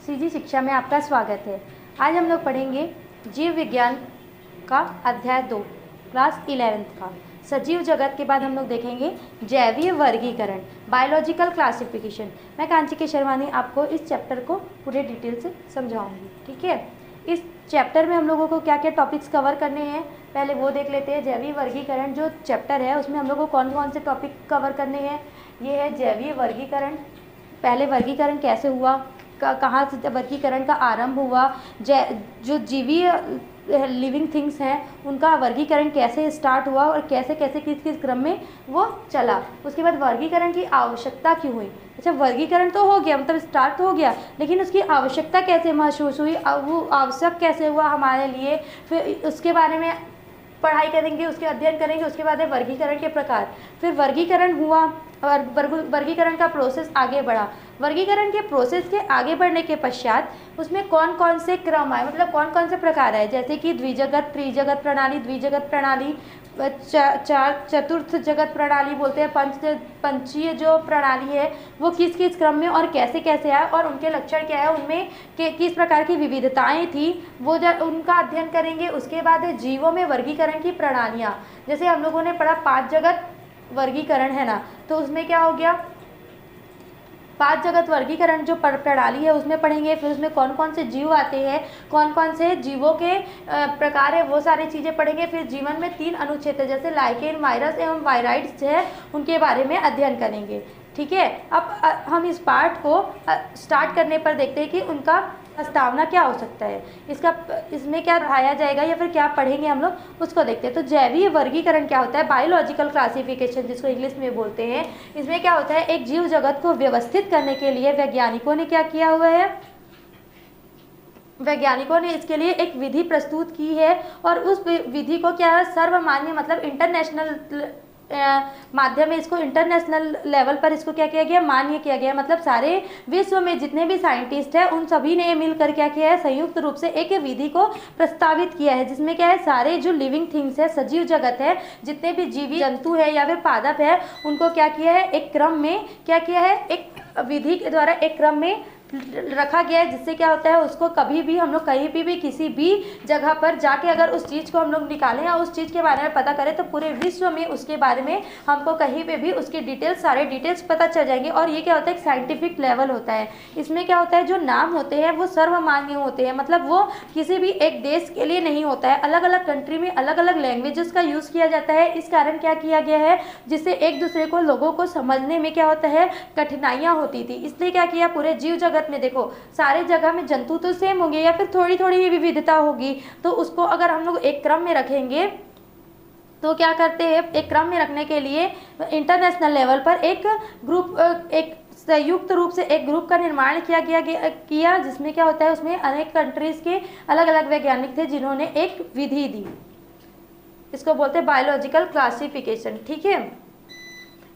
CG शिक्षा में आपका स्वागत है। आज हम लोग पढ़ेंगे जीव विज्ञान का अध्याय 2 क्लास 11th का सजीव जगत के बाद हम लोग देखेंगे जैवीय वर्गीकरण, बायोलॉजिकल क्लासिफिकेशन। मैं कांचिकी शर्मानी आपको इस चैप्टर को पूरे डिटेल से समझाऊंगी। ठीक है, इस चैप्टर में हम लोगों को क्या क्या टॉपिक्स कवर करने हैं पहले वो देख लेते हैं। जैवीय वर्गीकरण जो चैप्टर है उसमें हम लोग को कौन कौन से टॉपिक कवर करने हैं। ये है जैवीय वर्गीकरण। पहले वर्गीकरण कैसे हुआ, कहाँ से वर्गीकरण का आरंभ हुआ, जो जीवीय लिविंग थिंग्स हैं उनका वर्गीकरण कैसे स्टार्ट हुआ और कैसे कैसे किस किस क्रम में वो चला। उसके बाद वर्गीकरण की आवश्यकता क्यों हुई। अच्छा, वर्गीकरण तो हो गया, मतलब स्टार्ट हो गया, लेकिन उसकी आवश्यकता कैसे महसूस हुई, वो आवश्यक कैसे हुआ हमारे लिए। फिर उसके बारे में पढ़ाई करेंगे, उसके अध्ययन करेंगे। उसके बाद है वर्गीकरण के प्रकार। फिर वर्गीकरण हुआ और वर्गीकरण का प्रोसेस आगे बढ़ा। वर्गीकरण के प्रोसेस के आगे बढ़ने के पश्चात उसमें कौन कौन से क्रम आए, मतलब कौन कौन से प्रकार आए, जैसे कि द्विजगत, त्रिजगत प्रणाली, द्विजगत प्रणाली, चतुर्थ जगत प्रणाली बोलते हैं, पंचीय जो प्रणाली है वो किस किस क्रम में और कैसे कैसे आए और उनके लक्षण क्या है, उनमें किस प्रकार की विविधताएं थी, वो उनका अध्ययन करेंगे। उसके बाद है जीवों में वर्गीकरण की प्रणालियाँ। जैसे हम लोगों ने पढ़ा 5 जगत वर्गीकरण है ना, तो उसमें क्या हो गया, 5 जगत वर्गीकरण जो प्रणाली है उसमें पढ़ेंगे। फिर उसमें कौन कौन से जीव आते हैं, कौन कौन से जीवों के प्रकार है, वो सारी चीज़ें पढ़ेंगे। फिर जीवन में 3 अनुक्षेत्र जैसे लाइकेन, वायरस एवं वायराइड्स है उनके बारे में अध्ययन करेंगे। ठीक है, अब हम इस पार्ट को स्टार्ट करने पर देखते हैं कि उनका प्रस्तावना क्या हो सकता है, इसमें क्या पढ़ाया जाएगा या फिर क्या पढ़ेंगे हम लोग, उसको देखते हैं। तो जैवीय वर्गीकरण क्या होता है, बायोलॉजिकल क्लासिफिकेशन जिसको इंग्लिश में बोलते हैं। इसमें क्या होता है, एक जीव जगत को व्यवस्थित करने के लिए वैज्ञानिकों ने क्या किया हुआ है, वैज्ञानिकों ने इसके लिए एक विधि प्रस्तुत की है और उस विधि को क्या है, सर्वमान्य मतलब इंटरनेशनल माध्यम में इसको इंटरनेशनल लेवल पर इसको क्या किया गया, मान्य किया गया। मतलब सारे विश्व में जितने भी साइंटिस्ट हैं उन सभी ने मिलकर क्या किया है, संयुक्त रूप से एक विधि को प्रस्तावित किया है, जिसमें क्या है, सारे जो लिविंग थिंग्स है, सजीव जगत है, जितने भी जीवी जंतु है या फिर पादप है, उनको क्या किया है, एक क्रम में क्या किया है, एक विधि के द्वारा एक क्रम में रखा गया है, जिससे क्या होता है, उसको कभी भी हम लोग कहीं भी किसी भी जगह पर जाके अगर उस चीज़ को हम लोग निकालें या उस चीज़ के बारे में पता करें तो पूरे विश्व में उसके बारे में हमको कहीं पे भी उसकी डिटेल्स, सारे डिटेल्स पता चल जाएंगे। और ये क्या होता है, एक साइंटिफिक लेवल होता है। इसमें क्या होता है, जो नाम होते हैं वो सर्वमान्य होते हैं, मतलब वो किसी भी एक देश के लिए नहीं होता है। अलग अलग कंट्री में अलग अलग लैंग्वेजेस का यूज़ किया जाता है। इस कारण क्या किया गया है, जिससे एक दूसरे को लोगों को समझने में क्या होता है, कठिनाइयाँ होती थी। इसलिए क्या किया, पूरे जीव जगत में देखो सारे जगह में जंतु तो सेम होंगे या फिर थोड़ी थोड़ी ही विविधता होगी, तो उसको अगर हम लोग एक क्रम में रखेंगे तो क्या करते हैं, एक क्रम में रखने के लिए इंटरनेशनल लेवल पर एक ग्रुप, एक संयुक्त रूप से एक ग्रुप का निर्माण किया जिसमें क्या होता है, उसमें अनेक कंट्रीज के अलग अलग वैज्ञानिक थे जिन्होंने एक विधि दी। इसको बोलते हैं बायोलॉजिकल क्लासिफिकेशन। ठीक है,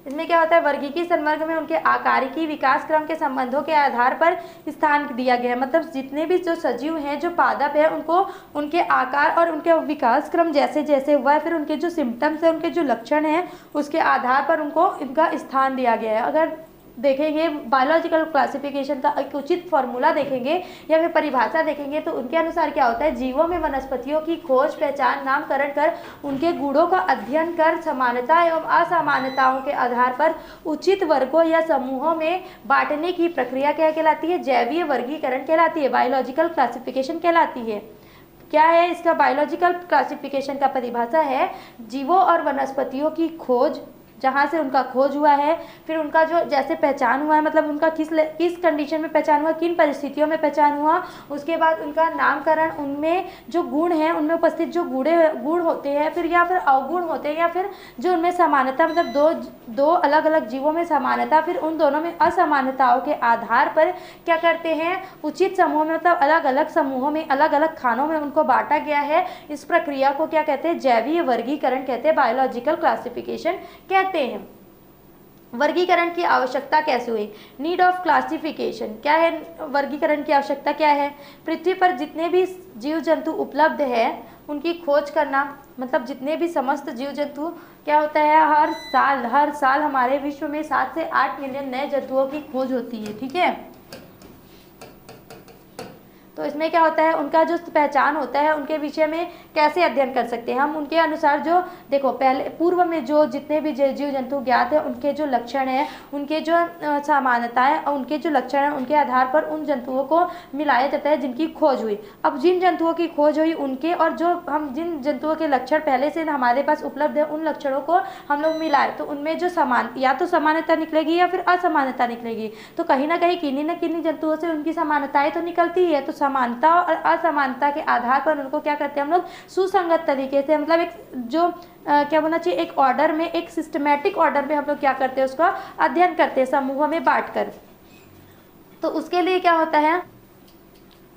इसमें क्या होता है, वर्गीकीय संवर्ग में उनके आकारिकी विकास क्रम के संबंधों के आधार पर स्थान दिया गया है। मतलब जितने भी जो सजीव हैं, जो पादप है, उनको उनके आकार और उनके विकास क्रम जैसे जैसे हुआ है, फिर उनके जो सिम्टम्स है, उनके जो लक्षण हैं, उसके आधार पर उनको इनका स्थान दिया गया है। अगर देखेंगे बायोलॉजिकल क्लासिफिकेशन का एक उचित फॉर्मूला देखेंगे या फिर परिभाषा देखेंगे तो उनके अनुसार क्या होता है, जीवों में वनस्पतियों की खोज, पहचान, नामकरण कर उनके गुणों का अध्ययन कर समानता एवं असमानताओं के आधार पर उचित वर्गों या समूहों में बांटने की प्रक्रिया क्या कहलाती है, जैवीय वर्गीकरण कहलाती है, बायोलॉजिकल क्लासिफिकेशन कहलाती है। क्या है इसका बायोलॉजिकल क्लासिफिकेशन का परिभाषा है, जीवों और वनस्पतियों की खोज, जहाँ से उनका खोज हुआ है, फिर उनका जो जैसे पहचान हुआ है, मतलब उनका किस कंडीशन में पहचान हुआ, किन परिस्थितियों में पहचान हुआ। उसके बाद उनका नामकरण, उनमें जो गुण हैं, उनमें उपस्थित जो गुण होते हैं, फिर या फिर अवगुण होते हैं, या फिर जो उनमें समानता, मतलब दो अलग अलग जीवों में समानता, फिर उन दोनों में असमानताओं के आधार पर क्या करते हैं, उचित समूह में, मतलब अलग अलग समूहों में, अलग अलग खानों में उनको बांटा गया है। इस प्रक्रिया को क्या कहते हैं, जैवीय वर्गीकरण कहते हैं, बायोलॉजिकल क्लासिफिकेशन कहते हैं। वर्गीकरण की आवश्यकता कैसे हुई, नीड ऑफ क्लासिफिकेशन। क्या है वर्गीकरण की आवश्यकता, क्या है, पृथ्वी पर जितने भी जीव जंतु उपलब्ध है उनकी खोज करना, मतलब जितने भी समस्त जीव जंतु क्या होता है, हर साल हमारे विश्व में 7 से 8 मिलियन नए जंतुओं की खोज होती है। ठीक है, तो इसमें क्या होता है, उनका जो पहचान होता है, उनके विषय में कैसे अध्ययन कर सकते हैं हम उनके अनुसार। जो देखो पहले पूर्व में जो जितने भी जीव जंतु ज्ञात है, उनके जो लक्षण है, उनके जो समानताएं, उनके जो लक्षण है, उनके आधार पर उन जंतुओं को मिलाया जाता है जिनकी खोज हुई। अब जिन जंतुओं की खोज हुई उनके और जो हम जिन जंतुओं के लक्षण पहले से हमारे पास उपलब्ध है, उन लक्षणों को हम लोग मिलाए तो उनमें जो या तो समानता निकलेगी या फिर असमानता निकलेगी। तो कहीं ना कहीं किन्हीं न किन्हीं जंतुओं से उनकी समानताएं तो निकलती ही है। तो समानता और असमानता के आधार पर उनको क्या करते हैं हम लोग, सुसंगत तरीके से, मतलब एक जो क्या बोलना चाहिए, एक ऑर्डर में, एक सिस्टमैटिक ऑर्डर में हम लोग क्या करते हैं, उसका अध्ययन करते हैं समूहों में बांटकर। तो उसके लिए क्या होता है,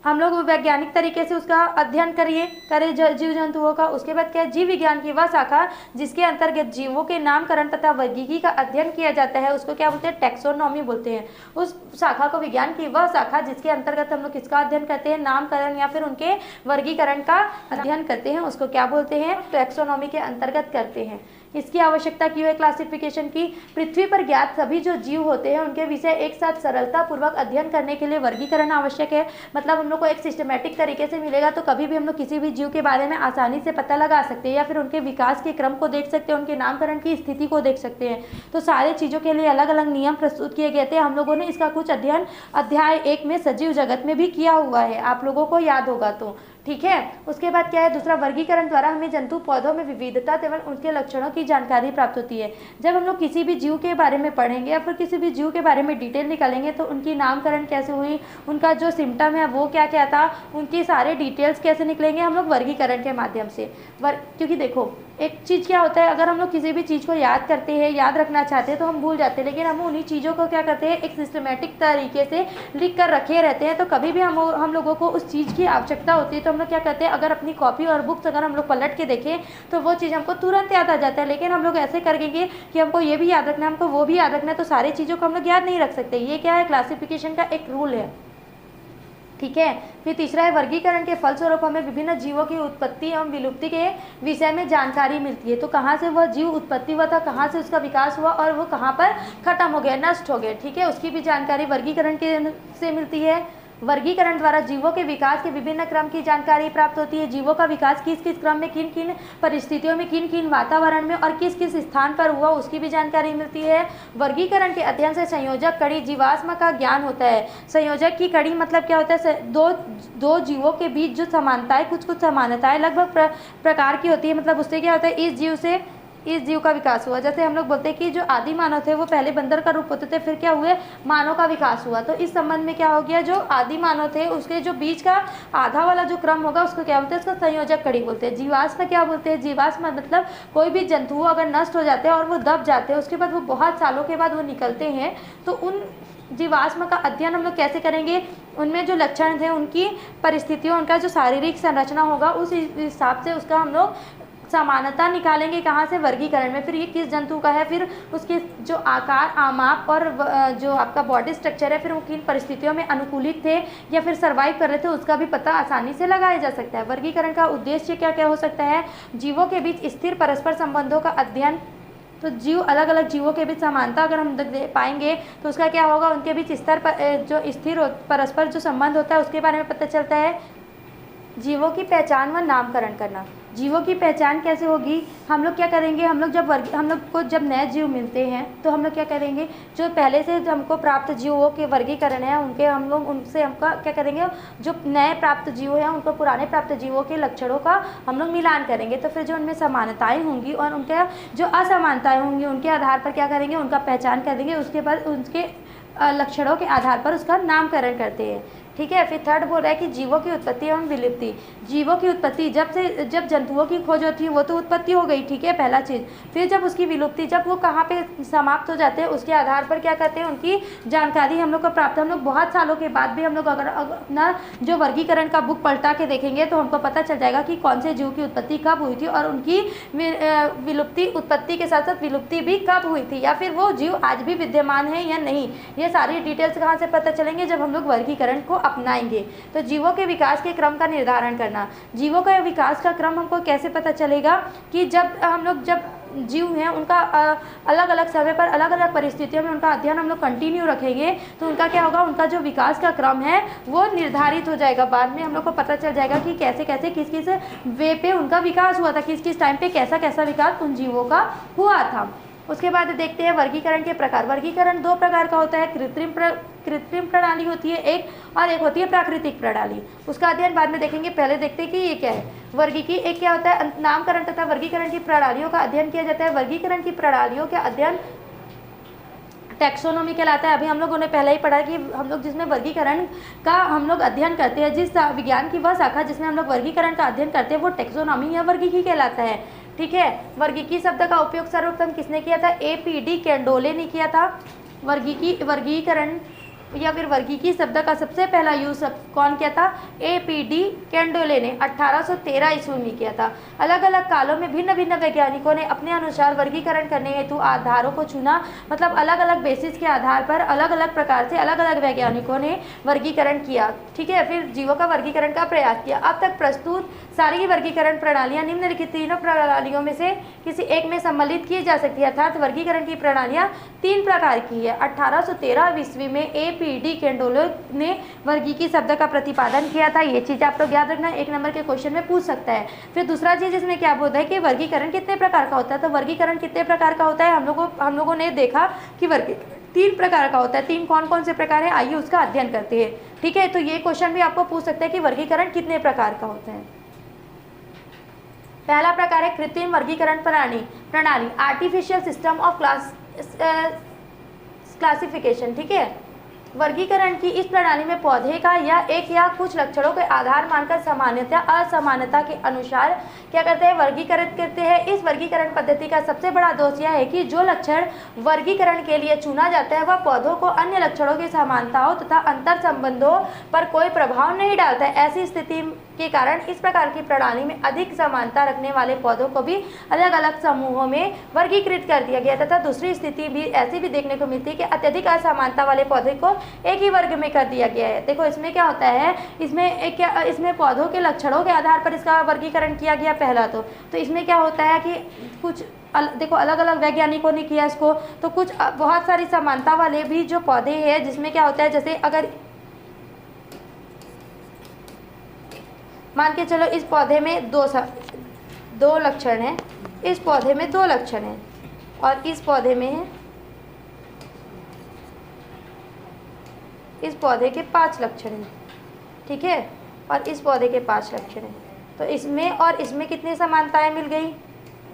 हम लोग वैज्ञानिक तरीके से उसका अध्ययन करें जीव जंतुओं का। उसके बाद क्या है, जीव विज्ञान की वह शाखा जिसके अंतर्गत जीवों के नामकरण तथा वर्गीकी का अध्ययन किया जाता है, उसको क्या बोलते हैं, टैक्सोनॉमी बोलते हैं। उस शाखा को, विज्ञान की वह शाखा जिसके अंतर्गत हम लोग किसका अध्ययन करते हैं, नामकरण या फिर उनके वर्गीकरण का अध्ययन करते हैं, उसको क्या बोलते हैं, टैक्सोनॉमी के अंतर्गत करते हैं। इसकी आवश्यकता क्यों है क्लासिफिकेशन की, पृथ्वी पर ज्ञात सभी जो जीव होते हैं उनके विषय एक साथ सरलता पूर्वक अध्ययन करने के लिए वर्गीकरण आवश्यक है। मतलब हम लोग को एक सिस्टमैटिक तरीके से मिलेगा तो कभी भी हम लोग किसी भी जीव के बारे में आसानी से पता लगा सकते हैं, या फिर उनके विकास के क्रम को देख सकते हैं, उनके नामकरण की स्थिति को देख सकते हैं। तो सारे चीज़ों के लिए अलग अलग नियम प्रस्तुत किए गए थे। हम लोगों ने इसका कुछ अध्ययन अध्याय 1 में सजीव जगत में भी किया हुआ है, आप लोगों को याद होगा तो, ठीक है। उसके बाद क्या है, दूसरा, वर्गीकरण द्वारा हमें जंतु पौधों में विविधता एवं उनके लक्षणों की जानकारी प्राप्त होती है। जब हम लोग किसी भी जीव के बारे में पढ़ेंगे या फिर किसी भी जीव के बारे में डिटेल निकालेंगे तो उनकी नामकरण कैसे हुई, उनका जो सिम्टम है वो क्या क्या था, उनकी सारे डिटेल्स कैसे निकलेंगे, हम लोग वर्गीकरण के माध्यम से। क्योंकि देखो एक चीज़ क्या होता है, अगर हम लोग किसी भी चीज़ को याद करते हैं, याद रखना चाहते हैं तो हम भूल जाते हैं, लेकिन हम उन्हीं चीज़ों को क्या करते हैं, एक सिस्टमेटिक तरीके से लिख कर रखे रहते हैं। तो कभी भी हम लोगों को उस चीज़ की आवश्यकता होती है तो हम लोग क्या करते हैं, अगर अपनी कॉपी और बुक्स अगर हम लोग पलट के देखें तो वो चीज़ हमको तुरंत याद आ जाता है। लेकिन हम लोग ऐसे करेंगे कि हमको ये भी याद रखना है, हमको वो भी याद रखना है, तो सारी चीज़ों को हम लोग याद नहीं रख सकते। ये क्या है, क्लासिफिकेशन का एक रूल है, ठीक है। फिर तीसरा है, वर्गीकरण के फलस्वरूप हमें विभिन्न जीवों की उत्पत्ति एवं विलुप्ति के विषय में जानकारी मिलती है। तो कहाँ से वह जीव उत्पत्ति हुआ था, कहाँ से उसका विकास हुआ और वो कहाँ पर खत्म हो गया, नष्ट हो गया, ठीक है, उसकी भी जानकारी वर्गीकरण के से मिलती है। वर्गीकरण द्वारा जीवों के विकास के विभिन्न क्रम की जानकारी प्राप्त होती है। जीवों का विकास किस किस क्रम में, किन किन परिस्थितियों में, किन किन वातावरण में और किस किस स्थान पर हुआ, उसकी भी जानकारी मिलती है। वर्गीकरण के अध्ययन से संयोजक कड़ी जीवाश्म का ज्ञान होता है। संयोजक की कड़ी मतलब क्या होता है, दो जीवों के बीच जो समानताएं, कुछ समानताएं लगभग प्रकार की होती है। मतलब उससे क्या होता है, इस जीव का विकास हुआ। जैसे हम लोग बोलते हैं कि जो आदि मानव थे वो पहले बंदर का रूप होते थे, फिर क्या हुए, मानव का विकास हुआ। तो इस संबंध में क्या हो गया, जो आदि मानव थे उसके जो बीच का आधा वाला जो क्रम होगा उसको क्या बोलते हैं, उसको संयोजक कड़ी बोलते हैं। जीवाश्म क्या बोलते हैं, जीवाश्म मतलब कोई भी जंतु अगर नष्ट हो जाते हैं और वो दब जाते हैं, उसके बाद वो बहुत सालों के बाद वो निकलते हैं, तो उन जीवाश्म का अध्ययन हम लोग कैसे करेंगे, उनमें जो लक्षण थे, उनकी परिस्थितियों, उनका जो शारीरिक संरचना होगा, उस हिसाब से उसका हम लोग समानता निकालेंगे। कहाँ से, वर्गीकरण में। फिर ये किस जंतु का है, फिर उसके जो आकार, आमाप और जो आपका बॉडी स्ट्रक्चर है, फिर वो किन परिस्थितियों में अनुकूलित थे या फिर सर्वाइव कर रहे थे, उसका भी पता आसानी से लगाया जा सकता है। वर्गीकरण का उद्देश्य क्या क्या हो सकता है, जीवों के बीच स्थिर परस्पर संबंधों का अध्ययन। तो जीव, अलग अलग जीवों के बीच समानता अगर हम पाएंगे तो उसका क्या होगा, उनके बीच जो स्थिर परस्पर जो संबंध होता है उसके बारे में पता चलता है। जीवों की पहचान व नामकरण करना। जीवों की पहचान कैसे होगी, हम लोग क्या करेंगे, हम लोग को जब नए जीव मिलते हैं तो हम लोग क्या करेंगे, जो पहले से हमको प्राप्त जीवों के वर्गीकरण है उनके उनसे हमका क्या करेंगे, जो नए प्राप्त जीव हैं उनको पुराने प्राप्त जीवों के लक्षणों का हम लोग मिलान करेंगे। तो फिर जो उनमें समानताएं होंगी और उनके जो असमानताएं होंगी उनके आधार पर क्या करेंगे, उनका पहचान करेंगे। उसके बाद उनके लक्षणों के आधार पर उसका नामकरण करते हैं, ठीक है। फिर थर्ड बोल रहा है कि जीवों की उत्पत्ति एवं विलुप्ति। जीवों की उत्पत्ति, जब जंतुओं की खोज होती है वो तो उत्पत्ति हो गई, ठीक है, पहला चीज़। फिर जब उसकी विलुप्ति, जब वो कहाँ पे समाप्त हो जाते हैं उसके आधार पर क्या करते हैं, उनकी जानकारी हम लोग को प्राप्त। हम लोग बहुत सालों के बाद भी हम लोग अगर अपना जो वर्गीकरण का बुक पलटा के देखेंगे तो हमको पता चल जाएगा कि कौन से जीव की उत्पत्ति कब हुई थी और उनकी विलुप्ति, उत्पत्ति के साथ साथ विलुप्ति भी कब हुई थी, या फिर वो जीव आज भी विद्यमान है या नहीं। ये सारी डिटेल्स कहाँ से पता चलेंगे, जब हम लोग वर्गीकरण को अपनाएंगे। तो जीवों के विकास के क्रम का निर्धारण करना। जीवों का विकास का क्रम हमको कैसे पता चलेगा कि जब जीव हैं उनका अलग अलग समय पर अलग अलग परिस्थितियों में उनका अध्ययन हम लोग कंटिन्यू रखेंगे तो उनका क्या होगा, उनका जो विकास का क्रम है वो निर्धारित हो जाएगा। बाद में हम लोग को पता चल जाएगा कि कैसे कैसे किस किस वे पे उनका विकास हुआ था, किस किस टाइम पे कैसा कैसा विकास उन जीवों का हुआ था। उसके बाद देखते हैं वर्गीकरण के प्रकार। वर्गीकरण दो प्रकार का होता है, कृत्रिम प्रणाली होती है एक, और एक होती है प्राकृतिक प्रणाली। उसका अध्ययन बाद में देखेंगे, पहले देखते हैं कि ये क्या है। वर्गीकी एक क्या होता है, नामकरण तथा वर्गीकरण की प्रणालियों का अध्ययन किया जाता है। वर्गीकरण की प्रणालियों के अध्ययन टैक्सोनॉमी कहलाता है। अभी हम लोगों ने पहले ही पढ़ा कि हम लोग जिसमें वर्गीकरण का हम लोग अध्ययन करते हैं, जिस विज्ञान की वह शाखा जिसमें हम लोग वर्गीकरण का अध्ययन करते हैं वो टैक्सोनॉमी या वर्गीकी कहलाता है। ठीक है, वर्गीकी शब्द का उपयोग सर्वप्रथम किसने किया था, APD कैंडोले ने किया था। वर्गीकरण या फिर वर्गीकी शब्द का सबसे पहला यूज कौन किया था, APD कैंडोले ने 1813 ईस्वी में किया था। अलग अलग कालों में भिन्न भिन्न वैज्ञानिकों ने अपने अनुसार वर्गीकरण करने हेतु आधारों को चुना, मतलब अलग अलग बेसिस के आधार पर अलग अलग प्रकार से अलग अलग वैज्ञानिकों ने वर्गीकरण किया। ठीक है, फिर जीवों का वर्गीकरण का प्रयास किया। अब तक प्रस्तुत सारी वर्गीकरण प्रणालियां निम्नलिखित तीनों प्रणालियों में से किसी एक में सम्मिलित की जा सकती है, अर्थात वर्गीकरण की प्रणालियां 3 प्रकार की है। 1813 ईस्वी में APD कैंडोले ने वर्गीकी शब्द का प्रतिपादन किया था। ये चीज आप लोग याद रखना, 1 नंबर के क्वेश्चन में पूछ सकता है। फिर दूसरा चीज इसमें क्या बोलता है कि वर्गीकरण कितने प्रकार का होता है, तो वर्गीकरण कितने प्रकार का होता है हम लोगों ने देखा कि वर्गीकरण 3 प्रकार का होता है। 3 कौन कौन से प्रकार है, आइए उसका अध्ययन करते हैं। ठीक है, तो ये क्वेश्चन भी आपको पूछ सकते हैं कि वर्गीकरण कितने प्रकार का होता है। पहला प्रकार है कृत्रिम वर्गीकरण प्रणाली, आर्टिफिशियल सिस्टम ऑफ क्लासिफिकेशन। ठीक है, वर्गीकरण की इस प्रणाली में पौधे का या एक या कुछ लक्षणों के आधार मानकर सामान्यता असमानता के अनुसार क्या करते हैं, वर्गीकृत करते हैं। इस वर्गीकरण पद्धति का सबसे बड़ा दोष यह है कि जो लक्षण वर्गीकरण के लिए चुना जाता है वह पौधों को अन्य लक्षणों की समानताओं तथा अंतर संबंधों पर कोई प्रभाव नहीं डालता है। ऐसी स्थिति के कारण इस प्रकार की प्रणाली में अधिक समानता रखने वाले पौधों को भी अलग अलग समूहों में वर्गीकृत कर दिया गया तथा दूसरी स्थिति भी ऐसी भी देखने को मिलती है कि अत्यधिक असमानता वाले पौधे को एक ही वर्ग में कर दिया गया है। देखो इसमें क्या होता है, इसमें पौधों के लक्षणों के आधार पर इसका वर्गीकरण किया गया पहला। तो इसमें क्या होता है कि कुछ देखो अलग अलग वैज्ञानिकों ने किया इसको, तो कुछ बहुत सारी समानता वाले भी जो पौधे हैं जिसमें क्या होता है, जैसे अगर मान के चलो इस पौधे में दो लक्षण हैं, इस पौधे में 2 लक्षण हैं और इस पौधे में है, इस पौधे के 5 लक्षण हैं। ठीक है, और इस पौधे के 5 लक्षण हैं। तो इसमें और इसमें कितनी समानताएं मिल गई,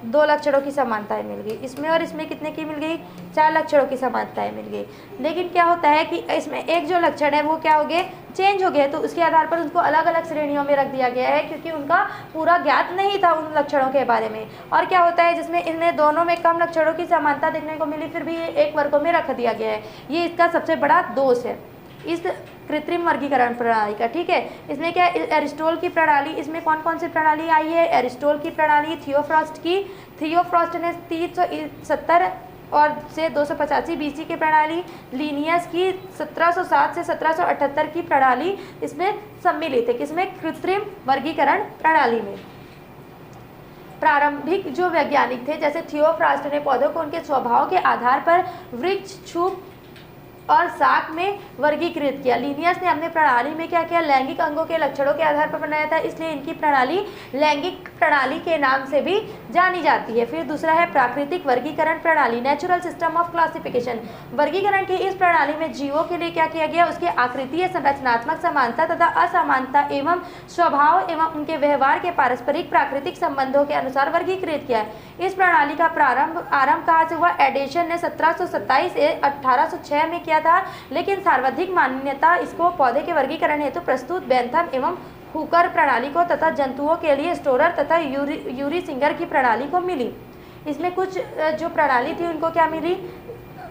2 लक्षणों की समानताएं मिल गई। इसमें और इसमें कितने की मिल गई, 4 लक्षणों की समानताएं मिल गई। लेकिन क्या होता है कि इसमें एक जो लक्षण है वो क्या हो गए, चेंज हो गए। तो उसके आधार पर उनको अलग अलग श्रेणियों में रख दिया गया है क्योंकि उनका पूरा ज्ञात नहीं था उन लक्षणों के बारे में। और क्या होता है, जिसमें इनमें दोनों में कम लक्षणों की समानता देखने को मिली फिर भी ये एक वर्गों में रख दिया गया है। ये इसका सबसे बड़ा दोष है इस कृत्रिम वर्गीकरण प्रणाली का। ठीक है, इसमें क्या एरिस्टोल की प्रणाली, इसमें कौन कौन सी प्रणाली आई है, एरिस्टोल की प्रणाली, थियोफ्रास्ट ने 370 और से 285 BC की प्रणाली, लिनियस की 1707 से 1778 की प्रणाली इसमें सम्मिलित है। किसमें, कृत्रिम वर्गीकरण प्रणाली में। प्रारंभिक जो वैज्ञानिक थे जैसे थियोफ्रास्ट ने पौधों को उनके स्वभाव के आधार पर वृक्ष, छुप और शाक में वर्गीकृत किया। लिनियस ने अपने प्रणाली में क्या किया, लैंगिक अंगों के लक्षणों के आधार पर बनाया था, इसलिए इनकी प्रणाली लैंगिक प्रणाली के नाम से भी जानी जाती है। फिर दूसरा है प्राकृतिक वर्गीकरण प्रणाली, नेचुरल सिस्टम ऑफ क्लासिफिकेशन। वर्गीकरण की इस प्रणाली में जीवों के लिए क्या किया गया, उसके आकृतीय संरचनात्मक समानता तथा असमानता एवं स्वभाव एवं उनके व्यवहार के पारस्परिक प्राकृतिक संबंधों के अनुसार वर्गीकृत किया। इस प्रणाली का आरंभ कहाँ से हुआ, एडिसन ने 1727 से 1806 में किया था, लेकिन सर्वाधिक मान्यता इसको पौधे के वर्गीकरण हेतु प्रस्तुत बेंथम एवं हुकर प्रणाली को तथा जंतुओं के लिए स्टोरर तथा यूरी सिंगर की प्रणाली को मिली। इसमें कुछ जो प्रणाली थी उनको क्या मिली,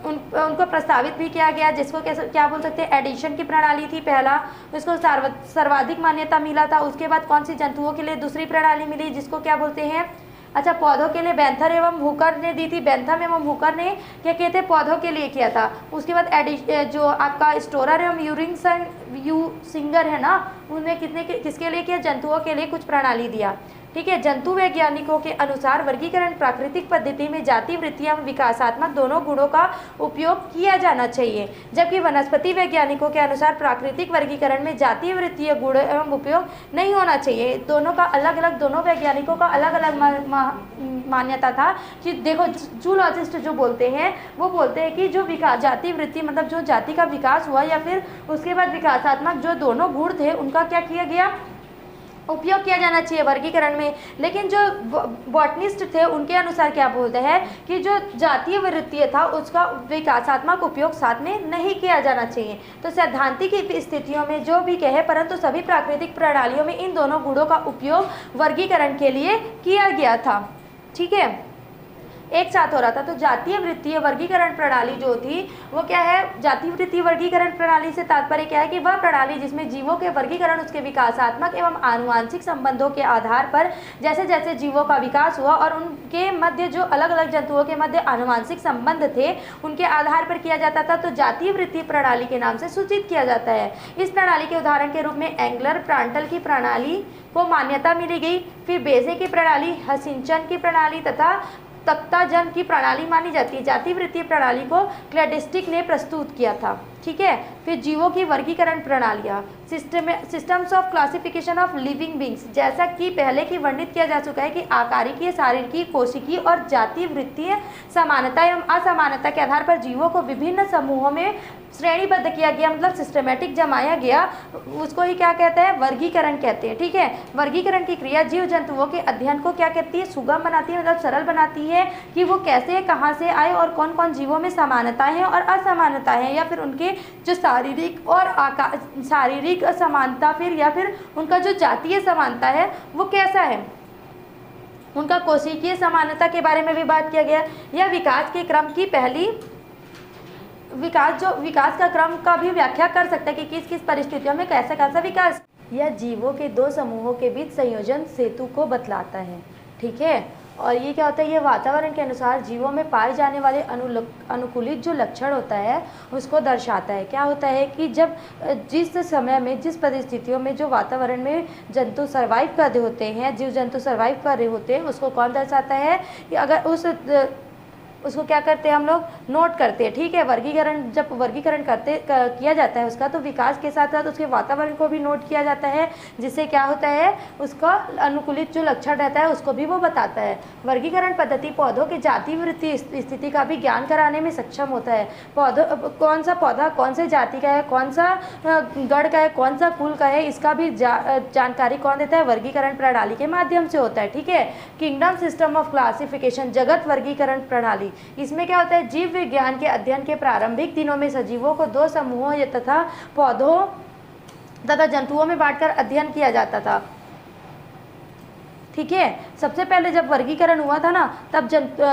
उनको प्रस्तावित भी किया गया, जिसको क्या बोल सकते हैं, एडिशन की प्रणाली थी पहला, उसको सर्वाधिक मान्यता मिला था। उसके बाद कौन सी, जंतुओं के लिए दूसरी प्रणाली मिली जिसको क्या बोलते हैं, अच्छा पौधों के लिए बेंथर एवं हुकर ने दी थी। बेंथम एवं हुकर ने क्या किए थे, पौधों के लिए किया था। उसके बाद जो आपका स्टोरर एवं यू सिंगर है ना, उनमें किसके लिए किया, जंतुओं के लिए कुछ प्रणाली दिया। ठीक है। जंतु वैज्ञानिकों के अनुसार वर्गीकरण प्राकृतिक पद्धति में जाति, वृत्ति एवं विकासात्मक दोनों गुणों का उपयोग किया जाना चाहिए, जबकि वनस्पति वैज्ञानिकों के अनुसार प्राकृतिक वर्गीकरण में जाति, वृत्तीय गुण एवं उपयोग नहीं होना चाहिए। दोनों का अलग अलग, दोनों वैज्ञानिकों का अलग अलग मान्यता था कि देखो, जूलॉजिस्ट जो बोलते हैं वो बोलते हैं कि जो विकास, जाति वृत्ति मतलब जो जाति का विकास हुआ या फिर उसके बाद विकासात्मक जो दोनों गुण थे उनका क्या किया गया, उपयोग किया जाना चाहिए वर्गीकरण में। लेकिन जो बॉटनिस्ट थे उनके अनुसार क्या बोलते हैं कि जो जातीय वृत्तीय था उसका विकासात्मक उपयोग साथ में नहीं किया जाना चाहिए। तो सैद्धांतिक स्थितियों में जो भी कहे, परंतु सभी प्राकृतिक प्रणालियों में इन दोनों गुणों का उपयोग वर्गीकरण के लिए किया गया था। ठीक है, एक साथ हो रहा था। तो जातीय वृत्तीय वर्गीकरण प्रणाली जो थी वो क्या है, जातीय वृत्तीय वर्गीकरण प्रणाली से तात्पर्य क्या है कि वह प्रणाली जिसमें जीवों के वर्गीकरण उसके विकासात्मक एवं आनुवांशिक संबंधों के आधार पर जैसे जैसे जीवों का विकास हुआ और उनके मध्य जो अलग अलग जंतुओं के मध्य आनुवांशिक संबंध थे उनके आधार पर किया जाता था, तो जातीय वृत्तीय प्रणाली के नाम से सूचित किया जाता है। इस प्रणाली के उदाहरण के रूप में एंगलर प्रांटल की प्रणाली को मान्यता मिली गई, फिर बेजे की प्रणाली, हसिंचन की प्रणाली तथा तख्ताजन की प्रणाली मानी जाती है। जातीय वृत्तीय प्रणाली को क्लैडिस्टिक ने प्रस्तुत किया था। ठीक है, फिर जीवों की वर्गीकरण प्रणालियाँ, systems of classification of living beings, जैसा कि पहले की वर्णित किया जा चुका है कि आकारिकीय, शारीरिकी, कोशिकीय और जातीय वृत्तीय समानता एवं असमानता के आधार पर जीवों को विभिन्न समूहों में श्रेणीबद्ध किया गया, मतलब सिस्टमेटिक जमाया गया, उसको ही क्या कहते हैं, वर्गीकरण कहते हैं। ठीक है, वर्गीकरण की क्रिया जीव जंतुओं के अध्ययन को क्या कहती है, सुगम बनाती है, मतलब सरल बनाती है कि वो कैसे, कहाँ से आए और कौन कौन जीवों में समानताएं हैं और असमानताएं हैं, या फिर उनके जो शारीरिक और शारीरिक असमानता फिर या फिर उनका जो जातीय समानता है वो कैसा है, उनका कोशिकीय समानता के बारे में भी बात किया गया। या विकास के क्रम की पहली विकास का क्रम का भी व्याख्या कर सकता है कि किस किस परिस्थितियों में कैसा कैसा विकास। यह जीवों के दो समूहों के बीच संयोजन सेतु को बतलाता है। ठीक है, और ये क्या होता है, ये वातावरण के अनुसार जीवों में पाए जाने वाले अनुकूलित जो लक्षण होता है उसको दर्शाता है। क्या होता है कि जब जिस समय में, जिस परिस्थितियों में जो वातावरण में जंतु सर्वाइव कर रहे होते हैं, जीव जंतु सर्वाइव कर रहे होते हैं, उसको कौन दर्शाता है कि अगर उसको क्या करते हैं हम लोग, नोट करते हैं। ठीक है, वर्गीकरण जब वर्गीकरण किया जाता है उसका, तो विकास के साथ साथ उसके वातावरण को भी नोट किया जाता है, जिससे क्या होता है, उसका अनुकूलित जो लक्षण रहता है उसको भी वो बताता है। वर्गीकरण पद्धति पौधों की जाति वृत्ति स्थिति का भी ज्ञान कराने में सक्षम होता है। कौन सा पौधा कौन से जाति का है, कौन सा गण का है, कौन सा कुल का है, इसका भी जानकारी कौन देता है, वर्गीकरण प्रणाली के माध्यम से होता है। ठीक है, किंगडम सिस्टम ऑफ क्लासिफिकेशन, जगत वर्गीकरण प्रणाली, इसमें क्या होता है, जीव विज्ञान के अध्ययन के प्रारंभिक दिनों में सजीवों को दो समूहों तथा पौधों तथा जंतुओं में बांटकर अध्ययन किया जाता था। ठीक है, सबसे पहले जब वर्गीकरण हुआ था ना, तब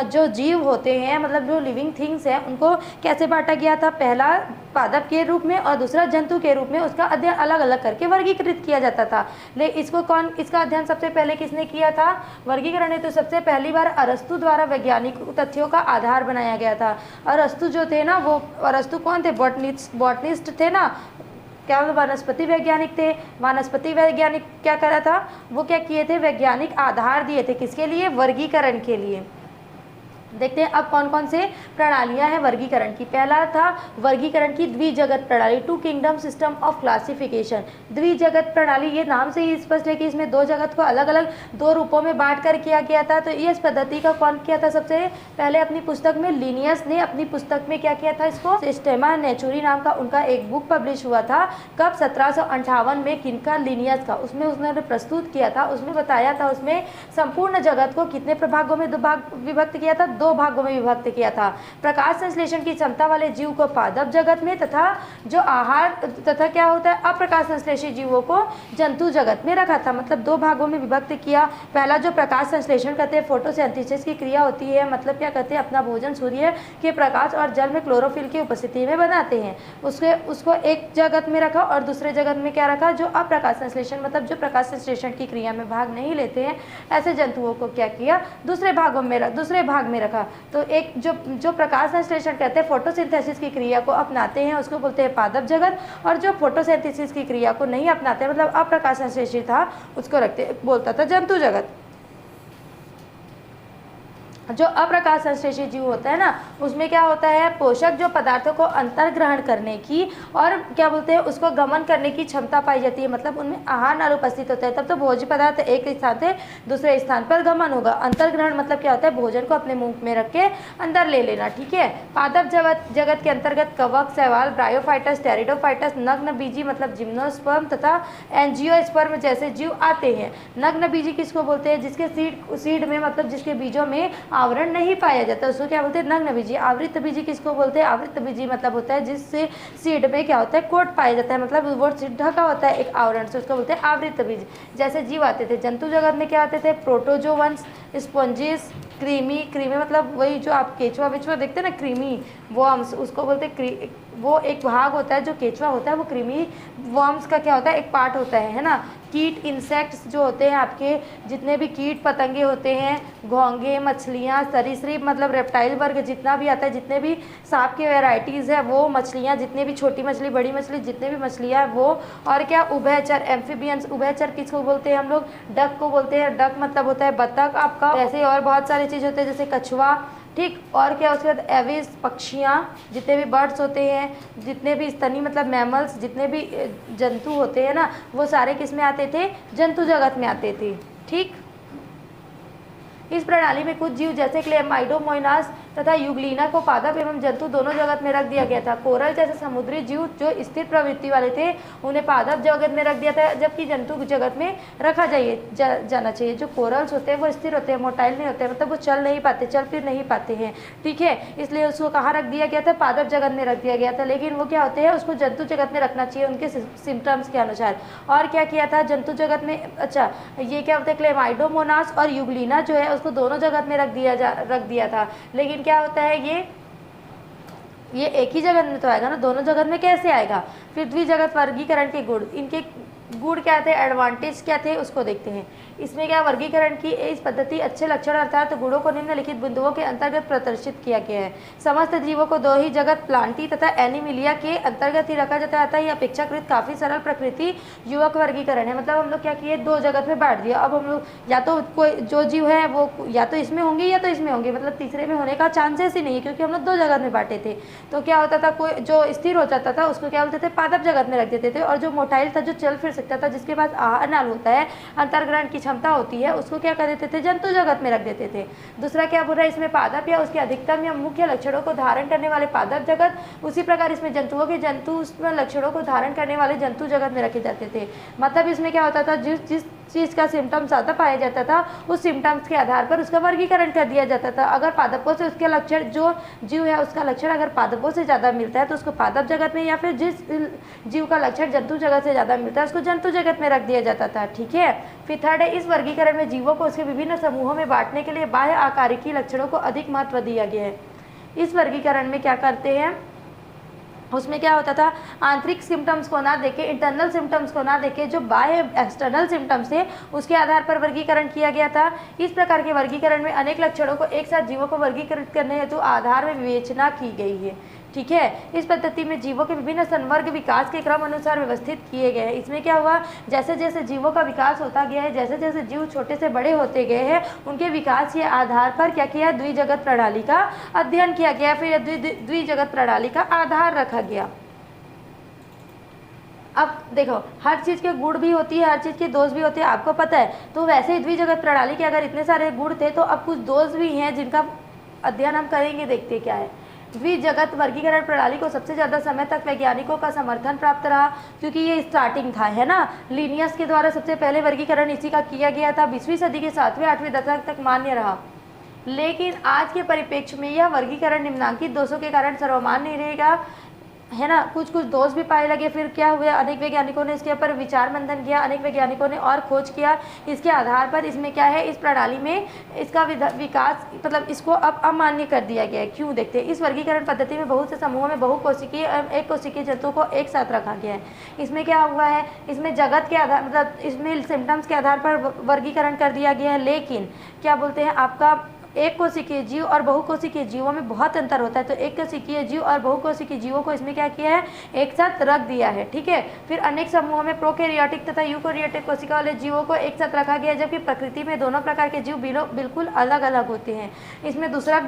जो जीव होते हैं, मतलब जो लिविंग थिंग्स हैं, उनको कैसे बांटा गया था, पहला पादप के रूप में और दूसरा जंतु के रूप में, उसका अध्ययन अलग अलग करके वर्गीकृत किया जाता था। इसका अध्ययन सबसे पहले किसने किया था, वर्गीकरण है तो सबसे पहली बार अरस्तु द्वारा वैज्ञानिक तथ्यों का आधार बनाया गया था। अरस्तु जो थे ना, वो अरस्तु कौन थे, बॉटनिस्ट थे ना, क्या वनस्पति वैज्ञानिक थे। वनस्पति वैज्ञानिक क्या करा था, वो क्या किए थे, वैज्ञानिक आधार दिए थे, किसके लिए, वर्गीकरण के लिए। देखते हैं अब कौन कौन से प्रणालियां हैं वर्गीकरण की। पहला था वर्गीकरण की द्विजगत प्रणाली, two kingdom system of classification. द्विजगत प्रणाली, ये नाम से ही स्पष्ट है कि इसमें दो जगत को अलग अलग दो रूपों में बांट कर किया गया था। तो इस पद्धति का कौन किया था, सबसे पहले अपनी पुस्तक में लिनियस ने अपनी पुस्तक में क्या किया था, इसको सिस्टेमा नेचुरी नाम का उनका एक बुक पब्लिश हुआ था। कब, 1758 में, किनका, लिनियस का। उसमें उसने प्रस्तुत किया था, उसमें बताया था, उसमें संपूर्ण जगत को कितने प्रभागों में विभक्त किया था, दो भागों में विभक्त किया था। प्रकाश संश्लेषण की क्षमता वाले जीव को पादप जगत में तथा जो आहार तथा क्या होता है, अप्रकाश संश्लेषी जीवों को जंतु जगत में रखा था। मतलब दो भागों में विभक्त किया। पहला जो प्रकाश संश्लेषण करते हैं, फोटोसिंथेसिस की क्रिया होती है, मतलब क्या करते हैं, अपना भोजन सूर्य के प्रकाश और जल में क्लोरोफिल की उपस्थिति में बनाते हैं। उसको एक जगत में रखा और दूसरे जगत में क्या रखा, जो अप्रकाश संश्लेषण, मतलब जो प्रकाश संश्लेषण की क्रिया में भाग नहीं लेते हैं, ऐसे जंतुओं को क्या किया, दूसरे भाग में रखा। तो एक जो प्रकाश संश्लेषण कहते हैं, फोटोसिंथेसिस की क्रिया को अपनाते हैं, उसको बोलते हैं पादप जगत। और जो फोटोसिंथेसिस की क्रिया को नहीं अपनाते, मतलब अप्रकाश संश्लेषित था, उसको बोलता था जंतु जगत। जो अप्रकाश संश्लेषी जीव होता है ना, उसमें क्या होता है, पोषक जो पदार्थों को अंतर्ग्रहण करने की और क्या बोलते हैं उसको गमन करने की क्षमता पाई जाती है, मतलब उनमें आहार नाल उपस्थित होता है। तब तो भोज्य पदार्थ एक स्थान से दूसरे स्थान पर गमन होगा। अंतर्ग्रहण मतलब क्या होता है, भोजन को अपने मुंह में रख के अंदर ले लेना, ठीक है। पादप जगत के अंतर्गत कवक, शैवाल, ब्रायोफाइटस, टेरिडोफाइटस, नग्न बीजी मतलब जिम्नोस्पर्म तथा एंजियोस्पर्म जैसे जीव आते हैं। नग्न बीजी किसको बोलते हैं, जिसके सीड में मतलब जिसके बीजों में आवरण नहीं पाया जाता, उसको क्या बोलते हैं, नग्न बीजी। आवृत बीजी किसको बोलते हैं, आवृत बीजी मतलब होता है जिससे सीड में क्या होता है, कोट पाया जाता है, मतलब वो सीड ढका होता है एक आवरण से, उसको बोलते हैं आवृत बीज। जैसे जीव आते थे जंतु जगत में, क्या आते थे, प्रोटोजोवंस, स्पॉन्जिस, क्रीमी मतलब वही जो आप केचुआ वेचुआ देखते हैं ना, क्रीमी वर्म्स, उसको बोलते हैं वो एक भाग होता है जो केचुआ होता है, वो क्रीमी वर्म्स का क्या होता है, एक पार्ट होता है ना। कीट, इंसेक्ट्स जो होते हैं आपके, जितने भी कीट पतंगे होते हैं, घोंगे, मछलियाँ, सरीसृप मतलब रेप्टाइल वर्ग जितना भी आता है, जितने भी सांप के वैरायटीज़ है वो, मछलियाँ जितने भी, छोटी मछली बड़ी मछली जितने भी मछलियाँ वो, और क्या उभयचर एम्फीबियंस। उभयचर किसको बोलते हैं हम लोग, डक को बोलते हैं। डक मतलब होता है बतख आपका। ऐसे और बहुत सारी चीज़ होते हैं जैसे कछुआ, ठीक। और क्या उसके बाद एविस पक्षियाँ, जितने भी बर्ड्स होते हैं, जितने भी स्तनी मतलब मैमल्स, जितने भी जंतु होते हैं ना, वो सारे किस में आते थे, जंतु जगत में आते थे, ठीक। इस प्रणाली में कुछ जीव जैसे क्लेमाइडोमोनास तथा युगलीना को पादप एवं जंतु दोनों जगत में रख दिया गया था। कोरल जैसे समुद्री जीव जो स्थिर प्रवृत्ति वाले थे, उन्हें पादप जगत में रख दिया था, जबकि जंतु जगत में रखा जाना चाहिए। जो कोरल्स होते हैं वो स्थिर होते हैं, मोटाइल नहीं होते, मतलब वो चल नहीं पाते, चल फिर नहीं पाते हैं, ठीक है। इसलिए उसको कहाँ रख दिया गया था, पादप जगत में रख दिया गया था। लेकिन वो क्या होते हैं, उसको जंतु जगत में रखना चाहिए उनके सिम्टम्स के अनुसार। और क्या किया था जंतु जगत में, अच्छा ये क्या होता है, क्लेमाइडोमोनास और युगलीना जो है उसको दोनों जगत में रख दिया था। लेकिन क्या होता है, ये एक ही जगत में तो आएगा ना, दोनों जगत में कैसे आएगा। फिर द्विजगत वर्गीकरण के गुण, इनके गुण क्या थे, एडवांटेज क्या थे, उसको देखते हैं। इसमें क्या वर्गीकरण की इस पद्धति अच्छे लक्षण अर्थात गुणों को निम्नलिखित बिंदुओं के अंतर्गत प्रदर्शित किया गया है। समस्त जीवों को दो ही जगत प्लांटी तथा एनिमिलिया के अंतर्गत ही रखा जाता है। यह अपेक्षाकृत काफी सरल प्रकृति युवक वर्गीकरण है। मतलब हम लोग क्या किए, दो जगत में बांट दिया। अब हम लोग या तो कोई जो जीव है वो या तो इसमें होंगे या तो इसमें होंगे, मतलब तीसरे में होने का चांसेस ही नहीं है, क्योंकि हम लोग दो जगत में बांटे थे। तो क्या होता था, कोई जो स्थिर हो जाता था उसको क्या बोलते थे, पादप जगत में रख देते थे, और जो मोटाइल था, जो चल फिर सकता था, जिसके पास आहार नाल होता है, अंतर्ग्रहण की क्षमता होती है, उसको क्या कर देते थे, जंतु जगत में रख देते थे। दूसरा क्या बोल रहा है, इसमें पादप या उसके अधिकतम या मुख्य लक्षणों को धारण करने वाले पादप जगत, उसी प्रकार इसमें जंतुओं के जंतु लक्षणों को धारण करने वाले जंतु जगत में रखे जाते थे। मतलब इसमें क्या होता था, जिस चीज़ का सिम्टम्स ज़्यादा पाया जाता था, उस सिम्टम्स के आधार पर उसका वर्गीकरण कर दिया जाता था। अगर पादपों से उसके लक्षण, जो जीव है उसका लक्षण अगर पादपों से ज़्यादा मिलता है तो उसको पादप जगत में, या फिर जिस जीव का लक्षण जंतु जगत से ज़्यादा मिलता है उसको जंतु जगत में रख दिया जाता था, ठीक है। फिर थर्ड है, इस वर्गीकरण में जीवों को उसके विभिन्न समूहों में बांटने के लिए बाह्य आकारिकी लक्षणों को अधिक महत्व दिया गया है। इस वर्गीकरण में क्या करते हैं, उसमें क्या होता था, आंतरिक सिम्टम्स को ना देके, इंटरनल सिम्टम्स को ना देके, जो बाह्य एक्सटर्नल सिम्टम्स थे उसके आधार पर वर्गीकरण किया गया था। इस प्रकार के वर्गीकरण में अनेक लक्षणों को एक साथ जीवों को वर्गीकृत करने हेतु आधार में विवेचना की गई है, ठीक है। इस पद्धति में जीवों के विभिन्न संवर्ग विकास के क्रम अनुसार व्यवस्थित किए गए हैं। इसमें क्या हुआ, जैसे जैसे जीवों का विकास होता गया है, जैसे जैसे जीव छोटे से बड़े होते गए हैं, उनके विकास के आधार पर क्या किया, द्विजगत प्रणाली का अध्ययन किया गया, फिर द्विजगत प्रणाली का आधार रखा गया। अब देखो, हर चीज़ के गुण भी होती है, हर चीज़ के दोष भी होते हैं, आपको पता है। तो वैसे ही द्विजगत प्रणाली के अगर इतने सारे गुण थे तो अब कुछ दोष भी हैं जिनका अध्ययन हम करेंगे, देखते क्या है। द्विजगत वर्गीकरण प्रणाली को सबसे ज़्यादा समय तक वैज्ञानिकों का समर्थन प्राप्त रहा, क्योंकि ये स्टार्टिंग था, है ना। लिनियस के द्वारा सबसे पहले वर्गीकरण इसी का किया गया था, 20वीं सदी के 7वें 8वें दशक तक मान्य रहा। लेकिन आज के परिप्रेक्ष्य में यह वर्गीकरण निम्नांकित दोषों के कारण सर्वमान्य नहीं रहेगा, है ना। कुछ दोष भी पाए लगे। फिर क्या हुआ, अनेक वैज्ञानिकों ने इसके ऊपर विचार मंथन किया, अनेक वैज्ञानिकों ने और खोज किया। इसके आधार पर इसमें क्या है, इस प्रणाली में इसका विकास, मतलब इसको अब अमान्य कर दिया गया है। क्यों, देखते हैं। इस वर्गीकरण पद्धति में बहुत से समूहों में बहुकोशिकीय एक कोशिकीय जंतुओं को एक साथ रखा गया है। इसमें क्या हुआ है, इसमें जगत के आधार, मतलब इसमें सिम्टम्स के आधार पर वर्गीकरण कर दिया गया है। लेकिन क्या बोलते हैं, आपका एक कोशिकीय जीव और बहुकोशिकीय जीवों में बहुत अंतर होता है। तो एक कोशिकीय जीव और बहुकोशिकीय जीवों को इसमें क्या किया है, एक साथ रख दिया है। ठीक है, फिर अनेक समूहों में प्रोकैरियोटिक तथा यूकैरियोटिक कोशिका वाले जीवों को एक साथ रखा गया, जबकि प्रकृति में दोनों प्रकार के जीव बिल्कुल अलग अलग होते हैं। इसमें दूसरा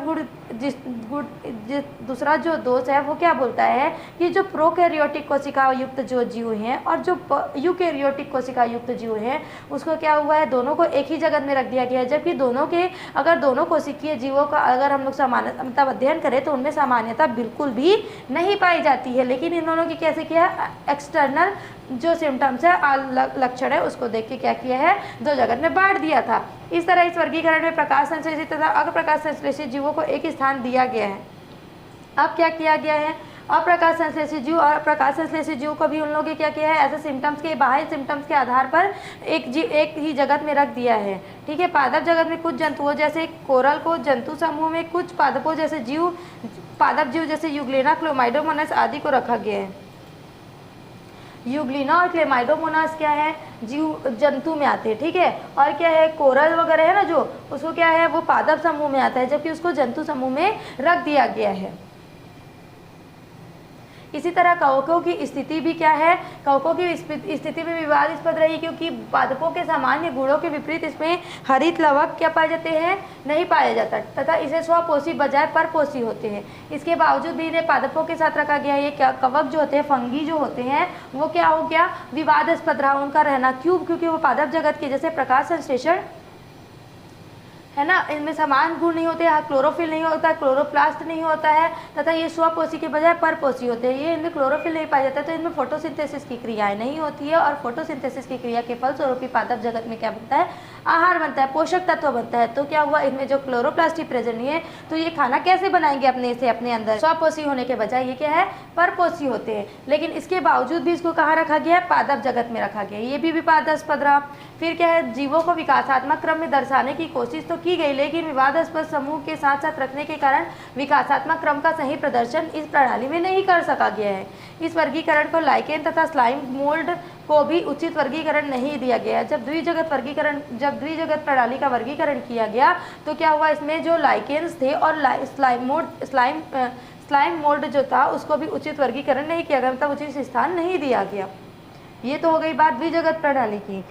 दूसरा जो दोष है वो क्या बोलता है कि जो प्रोकैरियोटिक कोशिका युक्त जो जीव हैं और जो यूकैरियोटिक कोशिका युक्त जीव हैं उसको क्या हुआ है, दोनों को एक ही जगत में रख दिया गया है। जबकि दोनों कोशिकीय जीवों का अगर हम लोग सामान्य मतलब अध्ययन करें तो उनमें सामान्यता बिल्कुल भी नहीं पाई जाती है। लेकिन इन दोनों की कैसे किया है, एक्सटर्नल जो सिम्टम्स है, लक्षण है, उसको देख के क्या किया है, दो जगत में बांट दिया था। इस तरह इस वर्गीकरण में प्रकाश संश्लेषित तथा अप्रकाश संश्लेषित जीवों को एक स्थान दिया गया है। अब क्या किया गया है, अप्रकाश संश्लेषित जीव और प्रकाश संश्लेषित जीव को भी उन लोगों ने क्या किया है, ऐसे सिम्टम्स के बाह्य सिम्टम्स के आधार पर एक ही जगत में रख दिया है। ठीक है, पादप जगत में कुछ जंतुओं जैसे कोरल को जंतु समूह में, कुछ पादपों जैसे पादप जीव जैसे यूग्लिना, क्लोमाइडोमोनास आदि को रखा गया है। यूग्लिना और क्लेमाइडोमोनास क्या है, जीव जंतु में आते हैं। ठीक है, और क्या है, कोरल वगैरह है ना जो, उसको क्या है, वो पादप समूह में आता है, जबकि उसको जंतु समूह में रख दिया गया है। इसी तरह कवकों की स्थिति भी क्या है, कवकों की स्थिति भी विवादास्पद रही, क्योंकि पादपों के सामान्य गुणों के विपरीत इसमें हरित लवक क्या पाए जाते हैं, नहीं पाया जाता, तथा इसे स्वपोषी बजाय परपोषी होते हैं। इसके बावजूद भी इन्हें पादपों के साथ रखा गया है। ये क्या कवक जो होते हैं, फंगी जो होते हैं, वो क्या हो गया, विवादास्पद रहा उनका रहना। क्यों, क्योंकि वो पादप जगत के जैसे प्रकाश संश्लेषण है ना, इनमें समान गुण नहीं होते, क्लोरोफिल नहीं होता, क्लोरोप्लास्ट नहीं होता है, तथा ये स्वपोषी के बजाय परपोषी होते हैं। ये इनमें क्लोरोफिल नहीं पाया जाता है, तो इनमें फोटोसिंथेसिस की क्रियाएं नहीं होती है, और फोटोसिंथेसिस की क्रिया के फलस्वरूप पादप जगत में क्या बनता है, आहार बनता है, पोषक तत्व बनता है। तो क्या हुआ, इनमें जो क्लोरोप्लास्ट ही प्रेजेंट नहीं है, तो ये खाना कैसे बनाएंगे अपने अंदर, स्वपोषी होने के बजाय ये क्या है, परपोषी होते हैं। लेकिन इसके बावजूद भी इसको कहाँ रखा गया है, पादप जगत में रखा गया है। ये भी विवादास्पद रहा। फिर क्या है, जीवों को विकासात्मक क्रम में दर्शाने की कोशिश तो की गई, लेकिन विवादास्पद समूह के साथ साथ रखने के कारण विकासात्मक क्रम का सही प्रदर्शन इस प्रणाली में नहीं कर सका गया है। इस वर्गीकरण को लाइकेन तथा स्लाइम मोल्ड को भी उचित वर्गीकरण नहीं दिया गया। जब द्विजगत प्रणाली का वर्गीकरण किया गया तो क्या हुआ, इसमें जो लाइकेन्स थे और स्लाइम मोल्ड जो था उसको भी उचित वर्गीकरण नहीं किया गया, मतलब उचित स्थान नहीं दिया गया। ये तो हो गई बात द्विजगत प्रणाली की।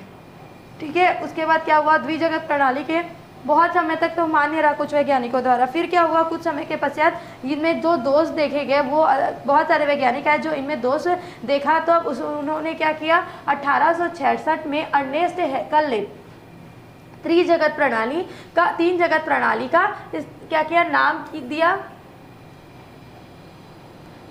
ठीक है, उसके बाद क्या हुआ, द्विजगत प्रणाली के बहुत समय तक तो मान्य रहा कुछ वैज्ञानिकों द्वारा। फिर क्या हुआ, कुछ समय के पश्चात इनमें जो दोष देखे गए, वो बहुत सारे वैज्ञानिक आए जो इनमें दोष देखा, तो अब उन्होंने क्या किया, 1866 में अर्नेस्ट हैकेल ने तीन जगत प्रणाली का क्या किया, नाम दिया।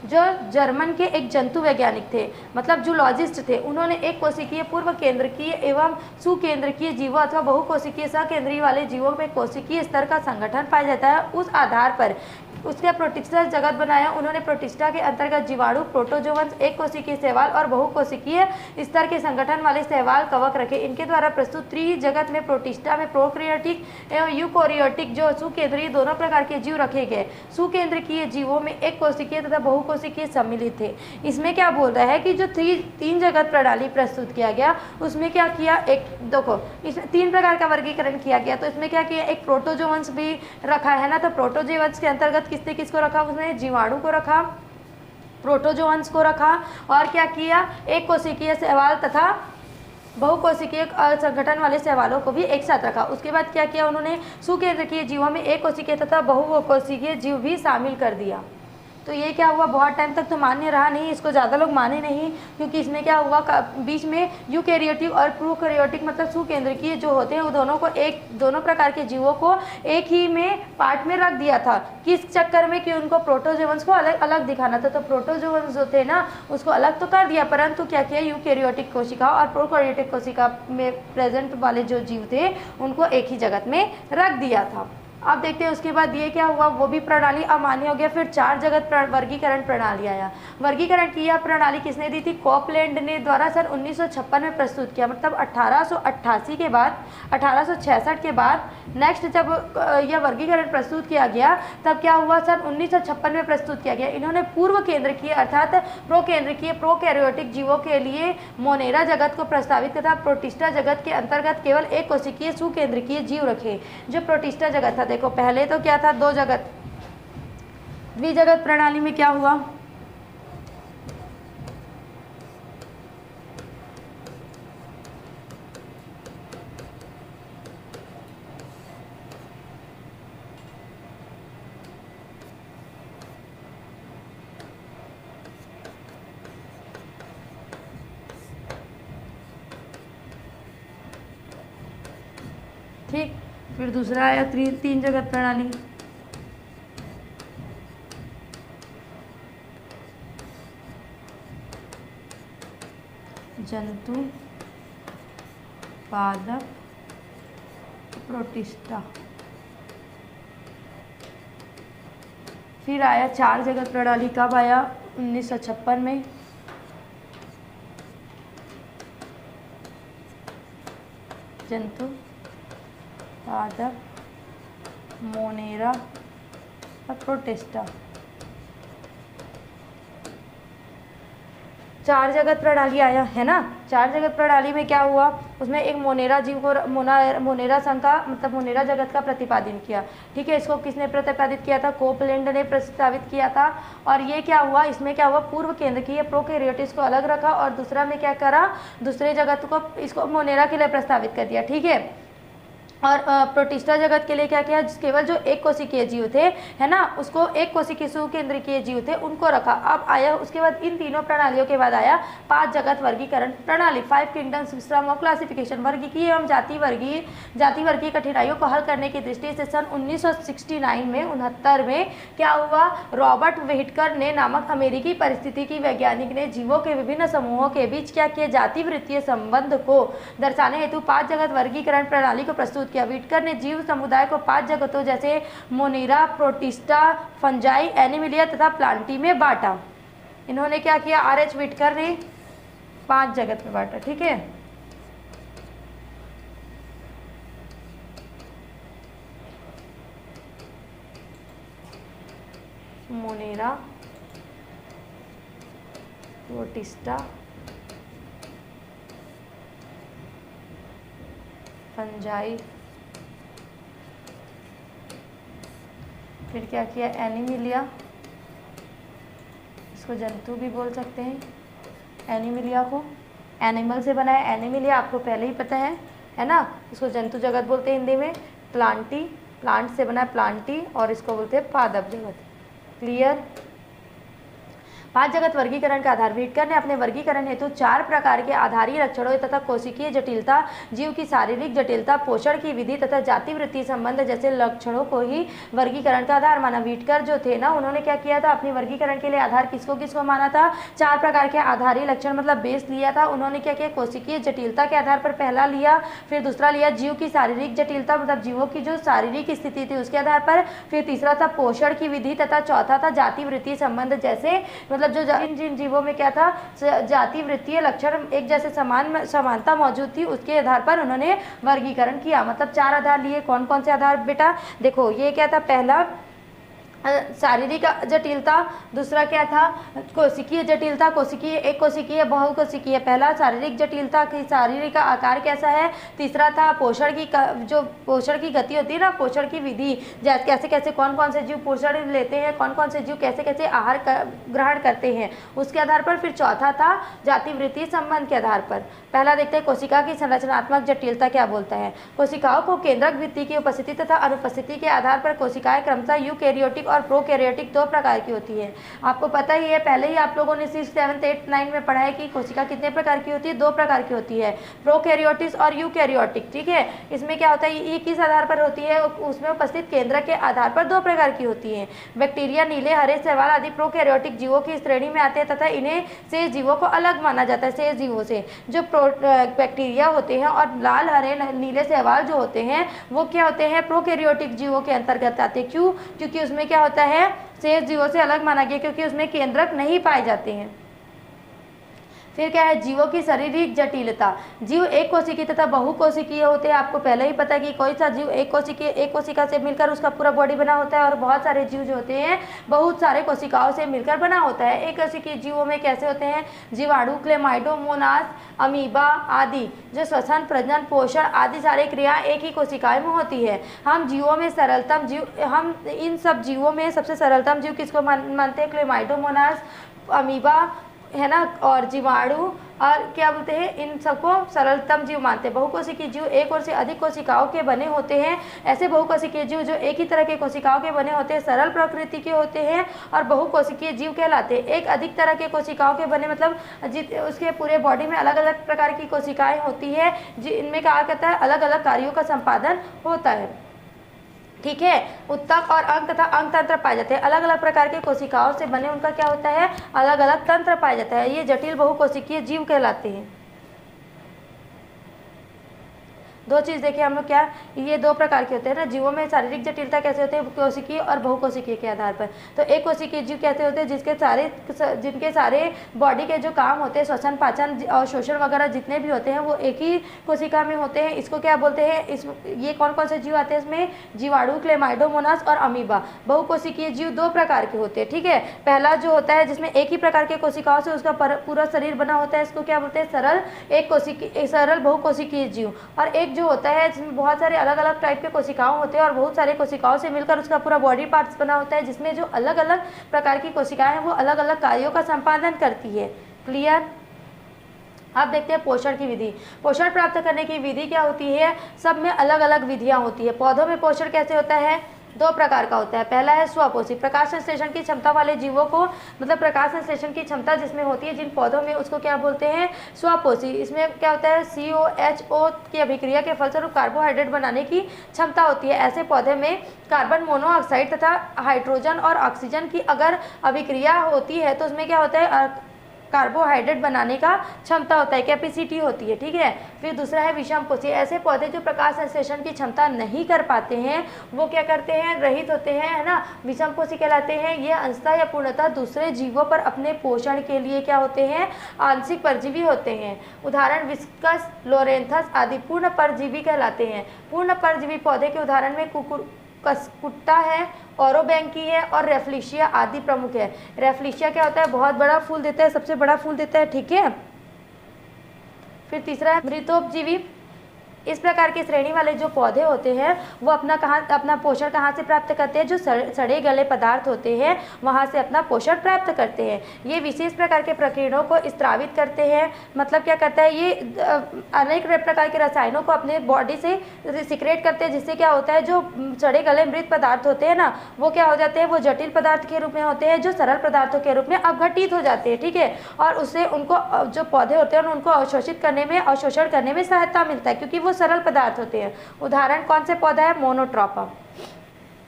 जो जर्मन के एक जंतु वैज्ञानिक थे, मतलब जूलॉजिस्ट थे, उन्होंने एक कोशिकीय पूर्व केंद्रकीय एवं सुकेंद्रकीय जीवों अथवा बहुकोशिकीय सकेंद्रीय वाले जीवों में कोशिकीय स्तर का संगठन पाया जाता है, उस आधार पर उसका प्रोटिस्टा जगत बनाया। उन्होंने प्रोटिस्टा के अंतर्गत जीवाणु, प्रोटोजोवंस, एक कोशिकीय शैवाल और बहुकोशिकीय स्तर के संगठन वाले शैवाल कवक रखे। इनके द्वारा प्रस्तुत त्रिजगत में प्रोटिस्टा में प्रोकैरियोटिक एवं यूकैरियोटिक जो सुकेंद्रीय दोनों प्रकार के जीव रखे गए। सुकेंद्रकीय जीवों में एक कोशिकीय तथा बहुकोशिकीय सम्मिलित थे। इसमें क्या बोल रहा है कि जो तीन जगत प्रणाली प्रस्तुत किया गया उसमें क्या किया, एक देखो इसमें तीन प्रकार का वर्गीकरण किया गया। तो इसमें क्या किया, एक प्रोटोजोवंस भी रखा है ना, तो प्रोटोजोवंस के अंतर्गत किसने किसको रखा, उसने जीवाणु को रखा, प्रोटोजोवंस को रखा, और क्या किया, एक कोशिकीय शैवाल तथा बहुकोशिकीय संगठन वाले शैवालों को भी एक साथ रखा। उसके बाद क्या किया, उन्होंने सुकेंद्रकीय जीवों में एक कोशिकीय तथा बहुकोशिकीय जीव भी शामिल कर दिया। तो ये क्या हुआ, बहुत टाइम तक तो मान्य रहा नहीं, इसको ज़्यादा लोग माने नहीं, क्योंकि इसमें क्या हुआ, बीच में यूकैरियोटिक और प्रोकैरियोटिक मतलब सुकेंद्रकीय जो होते हैं वो दोनों प्रकार के जीवों को एक ही में पार्ट में रख दिया था। किस चक्कर में, कि उनको प्रोटोजोवंस को अलग अलग दिखाना था। तो प्रोटोजोवंस जो थे ना उसको अलग तो कर दिया, परंतु क्या किया, यूकैरियोटिक कोशिका और प्रोकैरियोटिक कोशिका में प्रेजेंट वाले जो जीव थे उनको एक ही जगत में रख दिया था। अब देखते हैं उसके बाद ये क्या हुआ, वो भी प्रणाली अमान्य हो गया। फिर चार जगत वर्गीकरण प्रणाली आया। वर्गीकरण की यह प्रणाली किसने दी थी, कॉपलैंड ने द्वारा सन 1956 में प्रस्तुत किया। मतलब 1888 के बाद 1866 के बाद नेक्स्ट जब यह वर्गीकरण प्रस्तुत किया गया तब क्या हुआ, सन 1956 में प्रस्तुत किया गया। इन्होंने पूर्व केंद्रकीय अर्थात प्रोकेंद्रकीय प्रोकैरियोटिक जीवों के लिए मोनेरा जगत को प्रस्तावित तथा प्रोटिस्टा जगत के अंतर्गत केवल एक कोशिकीय सुकेंद्रकीय जीव रखे। जो प्रोटिस्टा जगत था, देखो पहले तो क्या था, दो जगत, द्विजगत प्रणाली में क्या हुआ, ठीक। फिर दूसरा आया तीन जगत प्रणाली, जंतु, पादप, प्रोटिस्टा। फिर आया चार जगत प्रणाली, कब आया, 1956 में। जंतु, पादप, मोनेरा और प्रोटिस्टा। चार जगत प्रणाली आया है ना। चार जगत प्रणाली में क्या हुआ, उसमें एक मोनेरा जीव को मोनेरा संघ का मतलब मोनेरा जगत का प्रतिपादन किया। ठीक है, इसको किसने प्रतिपादित किया था, कोपलैंड ने प्रस्तावित किया था। और ये क्या हुआ, इसमें क्या हुआ, पूर्व केंद्रकीय प्रोकैरियोट्स को अलग रखा और दूसरा में क्या करा, दूसरे जगत को इसको मोनेरा के लिए प्रस्तावित कर दिया। ठीक है, और प्रोटिस्टा जगत के लिए क्या किया, केवल जो एक कोशिकीय जीव थे है ना, उसको एक कोशिकीय सुकेंद्रकीय जीव थे उनको रखा। अब आया उसके बाद इन तीनों प्रणालियों के बाद आया पांच जगत वर्गीकरण प्रणाली, 5 किंगडम सिस्टम ऑफ क्लासिफिकेशन। वर्गीकीय एवं जाति वर्गीय कठिनाइयों को हल करने की दृष्टि से सन 1969 में 69 में क्या हुआ, रॉबर्ट व्हिटकर ने नामक अमेरिकी परिस्थितिकी वैज्ञानिक ने जीवों के विभिन्न समूहों के बीच क्या किया, जाति वृत्तीय संबंध को दर्शाने हेतु 5 जगत वर्गीकरण प्रणाली को प्रस्तुत किया। व्हिटकर ने जीव समुदाय को 5 जगतों जैसे मोनेरा, प्रोटिस्टा, फंजाई, एनिमिलिया तथा प्लांटी में बांटा। इन्होंने क्या किया, आर.एच. व्हिटकर ने 5 जगत में बांटा। ठीक है, मोनेरा, प्रोटिस्टा, फंजाई, फिर क्या किया, एनिमिलिया, इसको जंतु भी बोल सकते हैं, एनिमिलिया को एनिमल से बना है, एनिमिलिया आपको पहले ही पता है ना, इसको जंतु जगत बोलते हैं हिंदी में। प्लांटी, प्लांट से बना है प्लांटी, और इसको बोलते हैं पादप जगत। क्लियर। 5 जगत वर्गीकरण का आधार, व्हिटकर ने अपने वर्गीकरण हेतु 4 प्रकार के आधारीय लक्षणों तथा कोशिकीय जटिलता, जीव की शारीरिक जटिलता, पोषण की विधि तथा जाति वृत्ति संबंध जैसे लक्षणों को ही वर्गीकरण का आधार माना। व्हिटकर जो थे ना, उन्होंने क्या किया था, अपने वर्गीकरण के लिए आधार किसको माना था, 4 प्रकार के आधारीय लक्षण मतलब बेस लिया था। उन्होंने क्या किया, कोशिकीय जटिलता के आधार पर पहला लिया, फिर दूसरा लिया जीव की शारीरिक जटिलता मतलब जीवों की जो शारीरिक स्थिति थी उसके आधार पर, फिर तीसरा था पोषण की विधि तथा चौथा था जाति वृत्तीय संबंध जैसे मतलब जो जिन जीवों में क्या था, जाति वृत्तीय लक्षण एक जैसे समानता मौजूद थी, उसके आधार पर उन्होंने वर्गीकरण किया। मतलब 4 आधार लिए। कौन कौन से आधार बेटा, देखो ये क्या था, पहला शारीरिक जटिलता, दूसरा क्या था, कोशिकीय जटिलता, कोशिकीय एक कोशिकीय बहुकोशिकीय। पहला शारीरिक जटिलता की शारीरिक का आकार कैसा है, तीसरा था पोषण की जो पोषण की गति होती है ना, पोषण की विधि, जैसे कैसे कैसे कौन कौन से जीव पोषण लेते हैं, कौन कौन से जीव कैसे कैसे आहार ग्रहण करते हैं, उसके आधार पर। फिर चौथा था जाति वृत्तीय संबंध के आधार पर। पहला देखते हैं कोशिका की संरचनात्मक जटिलता क्या बोलता है। कोशिकाओं को केंद्रक वृत्ति की उपस्थिति तथा अनुपस्थिति के आधार पर कोशिकाएं क्रमशः यूकैरियोटिक और प्रोकैरियोटिक 2 प्रकार की होती है। आपको पता ही है, पहले ही आप लोगों ने 6th 7th 8th 9th में पढ़ा है कि कोशिका कितने प्रकार की होती है, 2 प्रकार की होती है, प्रोकैरियोटिक और यूकैरियोटिक। ठीक है, इसमें क्या होता है, ये किस आधार पर होती है, उसमें उपस्थित केंद्रक के आधार पर 2 प्रकार की होती है। बैक्टीरिया, नीले, हरे शैवाल आदि प्रोकैरियोटिक जीवों की श्रेणी में आते हैं तथा इन्हें शेष जीवों को अलग माना जाता है शेष जीवों से। जो बैक्टीरिया होते हैं और लाल, हरे, नीले शैवाल जो होते हैं वो क्या होते हैं, प्रोकैरियोटिक जीवों के अंतर्गत आते हैं। क्यों, क्योंकि उसमें क्या होता है, शेष जीवों से अलग माना गया क्योंकि उसमें केंद्रक नहीं पाए जाते हैं। फिर क्या है, जीवों की शारीरिक जटिलता। जीव एक कोशिकीय तथा बहुकोशिकीय होते हैं। आपको पहले ही पता है कि कोई सा जीव एक कोशिका से मिलकर उसका पूरा बॉडी बना होता है, और बहुत सारे जीव जो होते हैं बहुत सारे कोशिकाओं से मिलकर बना होता है। एक कोशिकीय जीवों में कैसे होते हैं, जीवाणु, क्लेमाइडोमोनास, अमीबा आदि, जो श्वसन, प्रजनन, पोषण आदि सारी क्रियाएं एक ही कोशिकाएं में होती है। हम जीवों में सरलतम जीव, हम इन सब जीवों में सबसे सरलतम जीव किसको मानते हैं, क्लेमाइडोमोनास, अमीबा है ना, और जीवाणु, और क्या बोलते हैं, इन सबको सरलतम जीव मानते हैं। बहुकोशिकीय जीव एक और से अधिक कोशिकाओं के बने होते हैं। ऐसे बहुकोशिकीय जीव जो एक ही तरह के कोशिकाओं के बने होते हैं सरल प्रकृति के होते हैं और बहुकोशिकीय जीव कहलाते हैं। एक अधिक तरह के कोशिकाओं के बने मतलब उसके पूरे बॉडी में अलग अलग प्रकार की कोशिकाएं होती है, जिनमें कहा कहता है अलग अलग कार्यों का संपादन होता है। ठीक है, उत्तक और अंग तथा अंग तंत्र पाए जाते हैं। अलग अलग प्रकार के कोशिकाओं से बने उनका क्या होता है, अलग अलग तंत्र पाया जाता है। ये जटिल बहुकोशिकीय जीव कहलाते हैं। दो चीज़ देखिए हम लोग, क्या ये दो प्रकार के होते हैं ना, जीवों में शारीरिक जटिलता कैसे होते हैं, कोशिकीय और बहुकोशिकीय के आधार पर। तो एक कोशिकीय जीव कैसे होते हैं, जिनके सारे बॉडी के जो काम होते हैं, श्वसन, पाचन और शोषण वगैरह जितने भी होते हैं वो एक ही कोशिका में होते हैं। इसको क्या बोलते हैं, ये कौन कौन से जीव आते हैं इसमें, जीवाणु, क्लेमाइडोमोनास और अमीबा। बहुकोशिकीय जीव दो प्रकार के होते हैं। ठीक है, पहला जो होता है जिसमें एक ही प्रकार के कोशिकाओं से उसका पूरा शरीर बना होता है, इसको क्या बोलते हैं, सरल बहुकोशिकीय जीव। और एक जो होता है जिसमें बहुत सारे अलग अलग टाइप के कोशिकाओं होते हैं और बहुत सारे कोशिकाओं से मिलकर उसका पूरा बॉडी पार्ट्स बना होता है, जिसमें जो अलग अलग प्रकार की कोशिकाएं हैं वो अलग अलग कार्यों का संपादन करती है। क्लियर। अब देखते हैं पोषण की विधि। पोषण प्राप्त करने की विधि क्या होती है, सब में अलग अलग विधियां होती है। पौधों में पोषण कैसे होता है, दो प्रकार का होता है। पहला है स्वपोषी, प्रकाश संश्लेषण की क्षमता वाले जीवों को, मतलब प्रकाश संश्लेषण की क्षमता जिसमें होती है जिन पौधों में, उसको क्या बोलते हैं, स्वपोषी। इसमें क्या होता है, COHO की अभिक्रिया के फलस्वरूप कार्बोहाइड्रेट बनाने की क्षमता होती है। ऐसे पौधे में कार्बन मोनोऑक्साइड तथा हाइड्रोजन और ऑक्सीजन की अगर अभिक्रिया होती है तो उसमें क्या होता है, कार्बोहाइड्रेट बनाने का क्षमता होता है, कैपेसिटी होती है। ठीक है, फिर दूसरा है विषमपोषी। ऐसे पौधे जो प्रकाश संश्लेषण की क्षमता नहीं कर पाते हैं वो क्या करते हैं, रहित होते हैं, है ना, विषमपोषी कहलाते हैं। ये अंशतः या पूर्णतः दूसरे जीवों पर अपने पोषण के लिए क्या होते हैं, आंशिक परजीवी होते हैं। उदाहरण विस्कस, लोरेंथस आदि पूर्ण परजीवी कहलाते हैं। पूर्ण परजीवी पौधे के उदाहरण में कुट्टा है, ओरोबैंकी है और रेफ्लिशिया आदि प्रमुख है। रेफ्लिशिया क्या होता है, बहुत बड़ा फूल देता है, सबसे बड़ा फूल देता है। ठीक है, फिर तीसरा है मृतोपजीवी। इस प्रकार के श्रेणी वाले जो पौधे होते हैं वो अपना पोषण कहाँ से प्राप्त करते हैं, जो सड़े गले पदार्थ होते हैं वहाँ से अपना पोषण प्राप्त करते हैं। ये विशेष प्रकार के प्रकीर्णों को स्त्रावित करते हैं, मतलब क्या करता है, ये अनेक प्रकार के रसायनों को अपने बॉडी से सिक्रेट करते हैं, जिससे क्या होता है, जो सड़े गले मृत पदार्थ होते हैं ना वो क्या हो जाते हैं, वो जटिल पदार्थ के रूप में होते हैं, जो सरल पदार्थों के रूप में अपघटित हो जाते हैं। ठीक है, और उससे उनको जो पौधे होते हैं उनको अवशोषित करने में, अवशोषण करने में सहायता मिलता है, क्योंकि वो सरल पदार्थ होते हैं। उदाहरण कौन से पौधा है, मोनोट्रोपा,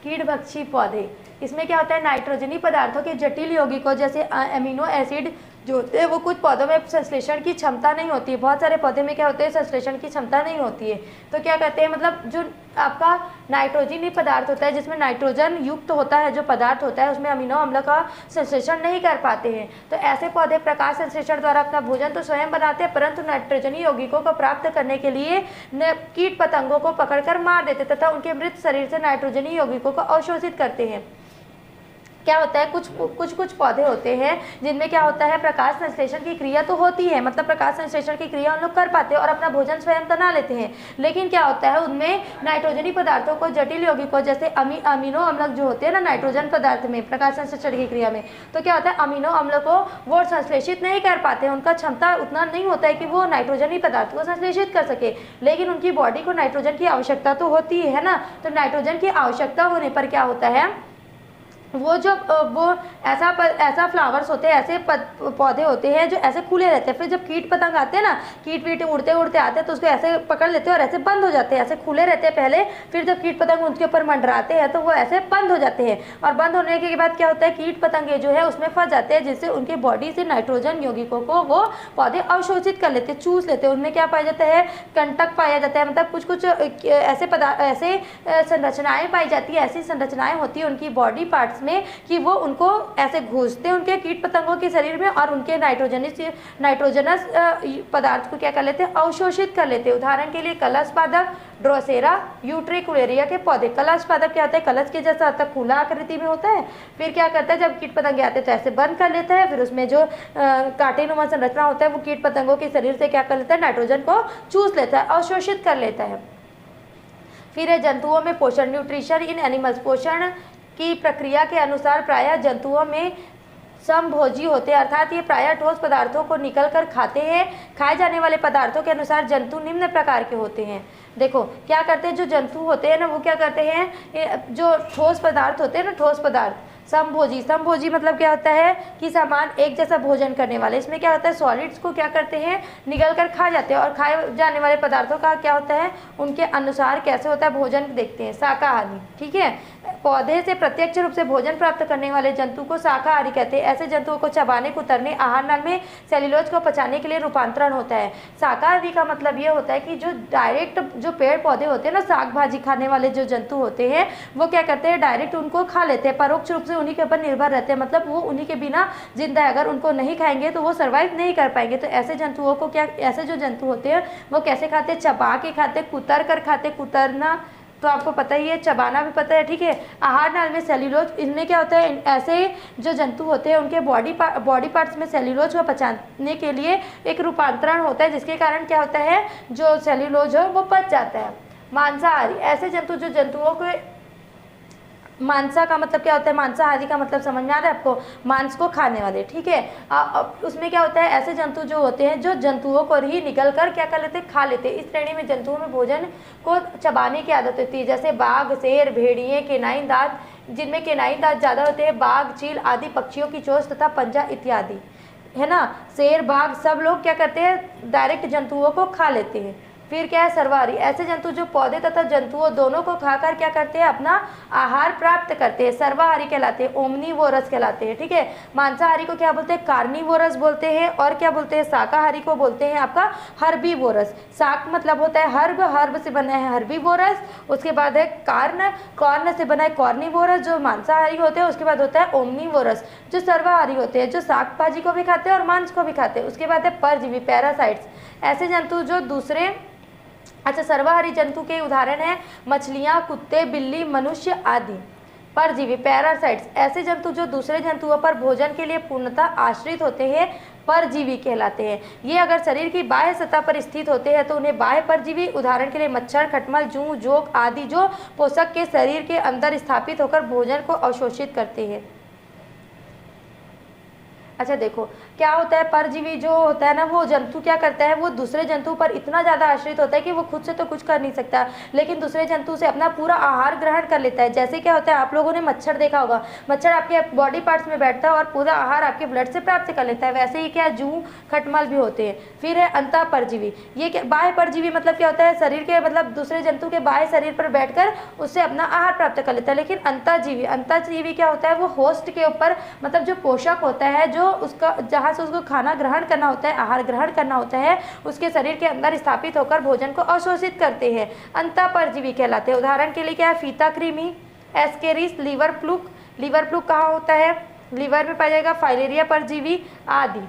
कीटभक्षी पौधे। इसमें क्या होता है, नाइट्रोजनी पदार्थों के जटिल यौगिकों जैसे अमीनो एसिड जो होते हैं वो कुछ पौधों में संश्लेषण की क्षमता नहीं होती है। बहुत सारे पौधे में क्या होते हैं, संश्लेषण की क्षमता नहीं होती है। तो क्या कहते हैं, मतलब जो आपका नाइट्रोजनी पदार्थ होता है जिसमें नाइट्रोजन युक्त होता है, जो पदार्थ होता है उसमें अमीनो अम्ल का संश्लेषण नहीं कर पाते हैं। तो ऐसे पौधे प्रकाश संश्लेषण द्वारा अपना भोजन तो स्वयं बनाते हैं, परंतु नाइट्रोजनी यौगिकों को प्राप्त करने के लिए कीट पतंगों को पकड़कर मार देते तथा उनके मृत शरीर से नाइट्रोजनी यौगिकों को अवशोषित करते हैं। क्या होता है, कुछ पौधे होते हैं जिनमें क्या होता है, प्रकाश संश्लेषण की क्रिया तो होती है, मतलब प्रकाश संश्लेषण की क्रिया उन लोग कर पाते हैं और अपना भोजन स्वयं बना लेते हैं, लेकिन क्या होता है उनमें नाइट्रोजनी पदार्थों को, जटिल यौगिकों जैसे अमीनो अम्ल जो होते हैं ना नाइट्रोजन पदार्थ में प्रकाश संश्लेषण की क्रिया में, तो क्या होता है, अमीनो अम्ल को वो संश्लेषित नहीं कर पाते हैं, उनका क्षमता उतना नहीं होता है कि वो नाइट्रोजनी पदार्थ को संश्लेषित कर सके, लेकिन उनकी बॉडी को नाइट्रोजन की आवश्यकता तो होती है ना। तो नाइट्रोजन की आवश्यकता होने पर क्या होता है, वो ऐसा फ्लावर्स होते हैं, ऐसे पौधे होते हैं जो ऐसे खुले रहते हैं। फिर जब कीट पतंग आते हैं ना, कीट वीट उड़ते उड़ते आते हैं तो उसको ऐसे पकड़ लेते हैं और ऐसे बंद हो जाते हैं, ऐसे खुले रहते हैं पहले, फिर जब कीट पतंग उनके ऊपर मंडराते हैं तो वो ऐसे बंद हो जाते हैं, और बंद होने के बाद क्या होता है, कीट पतंगे जो है उसमें फंस जाते हैं, जिससे उनके बॉडी से नाइट्रोजन यौगिकों को वो पौधे अवशोषित कर लेते हैं, चूस लेते हैं। उनमें क्या पाया जाता है, कंटक पाया जाता है, मतलब कुछ ऐसे संरचनाएं पाई जाती है, ऐसी संरचनाएं होती है उनकी बॉडी पार्ट्स में कि वो उनको ऐसे घुसते हैं उनके कीट पतंगों के शरीर में और उनके नाइट्रोजनस पदार्थ को क्या कर लेते हैं, अवशोषित कर लेते हैं। उदाहरण के लिए कलश पादप, ड्रोसेरा, यूट्रिकुलेरिया के पौधे। कलश पादप क्या होता है, कलश के जैसा होता है, खुला आकृति में होता है। फिर क्या करता है, जब कीट पतंगे आते हैं तो ऐसे बंद कर लेता है, फिर उसमें जो कांटेनुमा संरचना होता है वो कीट पतंगों के शरीर से क्या कर लेता है, नाइट्रोजन को चूस लेता है, अवशोषित कर लेता है। फिर है जंतुओं में पोषण, न्यूट्रिशन इन एनिमल्स। पोषण की प्रक्रिया के अनुसार प्रायः जंतुओं में समभोजी होते हैं, अर्थात ये प्रायः ठोस पदार्थों को निकल कर खाते हैं। खाए जाने वाले पदार्थों के अनुसार जंतु निम्न प्रकार के होते हैं। देखो क्या करते हैं, जो जंतु होते हैं ना वो क्या करते हैं, जो ठोस पदार्थ होते हैं ना, ठोस पदार्थ समभोजी। समभोजी मतलब क्या होता है कि समान एक जैसा भोजन करने वाले। इसमें क्या होता है, सॉलिड्स को क्या करते हैं, निगल कर खा जाते हैं, और खाए जाने वाले पदार्थों का क्या होता है, उनके अनुसार कैसे होता है भोजन देखते हैं, शाकाहारी। ठीक है, पौधे से प्रत्यक्ष रूप से भोजन प्राप्त करने वाले जंतु को शाकाहारी कहते हैं। ऐसे जंतुओं को चबाने, कुतरने, आहार नाल में सेल्यूलोज को पचाने के लिए रूपांतरण होता है। शाकाहारी का मतलब ये होता है कि जो डायरेक्ट जो पेड़ पौधे होते हैं ना, साग भाजी खाने वाले जो जंतु होते हैं वो क्या करते हैं, डायरेक्ट उनको खा लेते हैं, परोक्ष रूप से उन्हीं के ऊपर निर्भर रहते हैं, मतलब वो उन्हीं के बिना जिंदा है। अगर उनको नहीं खाएंगे तो वो सर्वाइव नहीं कर पाएंगे। तो ऐसे जंतुओं को क्या, ऐसे जो जंतु होते हैं वो कैसे खाते हैं, चबा के खाते, कुतर कर खाते। कुतरना तो आपको पता ही है, चबाना भी पता है। ठीक है, आहार नाल में सेल्यूलोज, इनमें क्या होता है, ऐसे जो जंतु होते हैं उनके बॉडी पार्ट्स में सेल्यूलोज को पचाने के लिए एक रूपांतरण होता है, जिसके कारण क्या होता है, जो सेल्यूलोज है वो पच जाता है। मांसाहारी, ऐसे जंतु जो जंतुओं के, मांसा का मतलब क्या होता है, मांसाहारी का मतलब समझ में आ रहा है आपको, मांस को खाने वाले। ठीक है, उसमें क्या होता है, ऐसे जंतु जो होते हैं जो जंतुओं को ही निकल कर क्या कर लेते हैं, खा लेते हैं। इस श्रेणी में जंतुओं में भोजन को चबाने की आदत होती है, जैसे बाघ, शेर, भेड़िए, केनाइन दांत, जिनमें केनाइन दांत ज़्यादा होते हैं, बाघ, चील आदि पक्षियों की चोंच तथा पंजा इत्यादि, है ना। शेर, बाघ सब लोग क्या करते हैं, डायरेक्ट जंतुओं को खा लेते हैं। फिर क्या है, सर्वाहारी, ऐसे जंतु जो पौधे तथा जंतुओं दोनों को खाकर क्या करते हैं, अपना आहार प्राप्त करते हैं, सर्वाहारी कहलाते हैं, ओमनीवोरस कहलाते हैं। ठीक है, मांसाहारी को क्या बोलते हैं, कार्निवोरस बोलते हैं, और क्या बोलते हैं, शाकाहारी को बोलते हैं आपका हर्बीवोरस। शाक मतलब होता है हर्ब, हर्ब से बना है हर्बीवोरस। उसके बाद है कार्न, कॉर्न से बना है कॉर्निवोरस जो मांसाहारी होते हैं। उसके बाद होता है ओमनीवोरस जो सर्वाहारी होते हैं, जो शाक भाजी को भी खाते हैं और मांस को भी खाते हैं। उसके बाद है परजीवी, पैरासाइट्स, ऐसे जंतु जो दूसरे, अच्छा सर्वाहारी जंतु के उदाहरण हैं मछलियाँ, कुत्ते, बिल्ली, मनुष्य आदि। परजीवी, पैरासाइट्स, ऐसे जंतु जो दूसरे जंतुओं पर भोजन के लिए पूर्णतः आश्रित होते हैं, परजीवी कहलाते हैं। ये अगर शरीर की बाह्य सतह पर स्थित होते हैं तो उन्हें बाह्य परजीवी, उदाहरण के लिए मच्छर, खटमल, जूं, जोंक आदि जो पोषक के शरीर के अंदर स्थापित होकर भोजन को अवशोषित करते हैं। अच्छा देखो क्या होता है, परजीवी जो होता है ना, वो जंतु क्या करता है, वो दूसरे जंतु पर इतना ज़्यादा आश्रित होता है कि वो खुद से तो कुछ कर नहीं सकता, लेकिन दूसरे जंतु से अपना पूरा आहार ग्रहण कर लेता है। जैसे क्या होता है, आप लोगों ने मच्छर देखा होगा, मच्छर आपके बॉडी पार्ट्स में बैठता है और पूरा आहार आपके ब्लड से प्राप्त कर लेता है। वैसे ही क्या जूं, खटमल भी होते हैं। फिर है अंतः परजीवी, ये क्या, बाह्य परजीवी मतलब क्या होता है, शरीर के मतलब दूसरे जंतु के बाह्य शरीर पर बैठकर उससे अपना आहार प्राप्त कर लेता है। लेकिन अंतःजीवी, अंतःजीवी क्या होता है, वो होस्ट के ऊपर मतलब जो पोषक होता है, जो उसका जहाँ से उसको खाना ग्रहण करना होता है, आहार ग्रहण करना होता है, उसके शरीर के अंदर स्थापित होकर भोजन को अवशोषित करते हैं, अंतः परजीवी कहलाते हैं। उदाहरण के लिए क्या है, फीता कृमि, Ascaris, liver fluke, liver fluke कहाँ होता है, लीवर में पाया जाएगा, फाइलेरिया परजीवी आदि।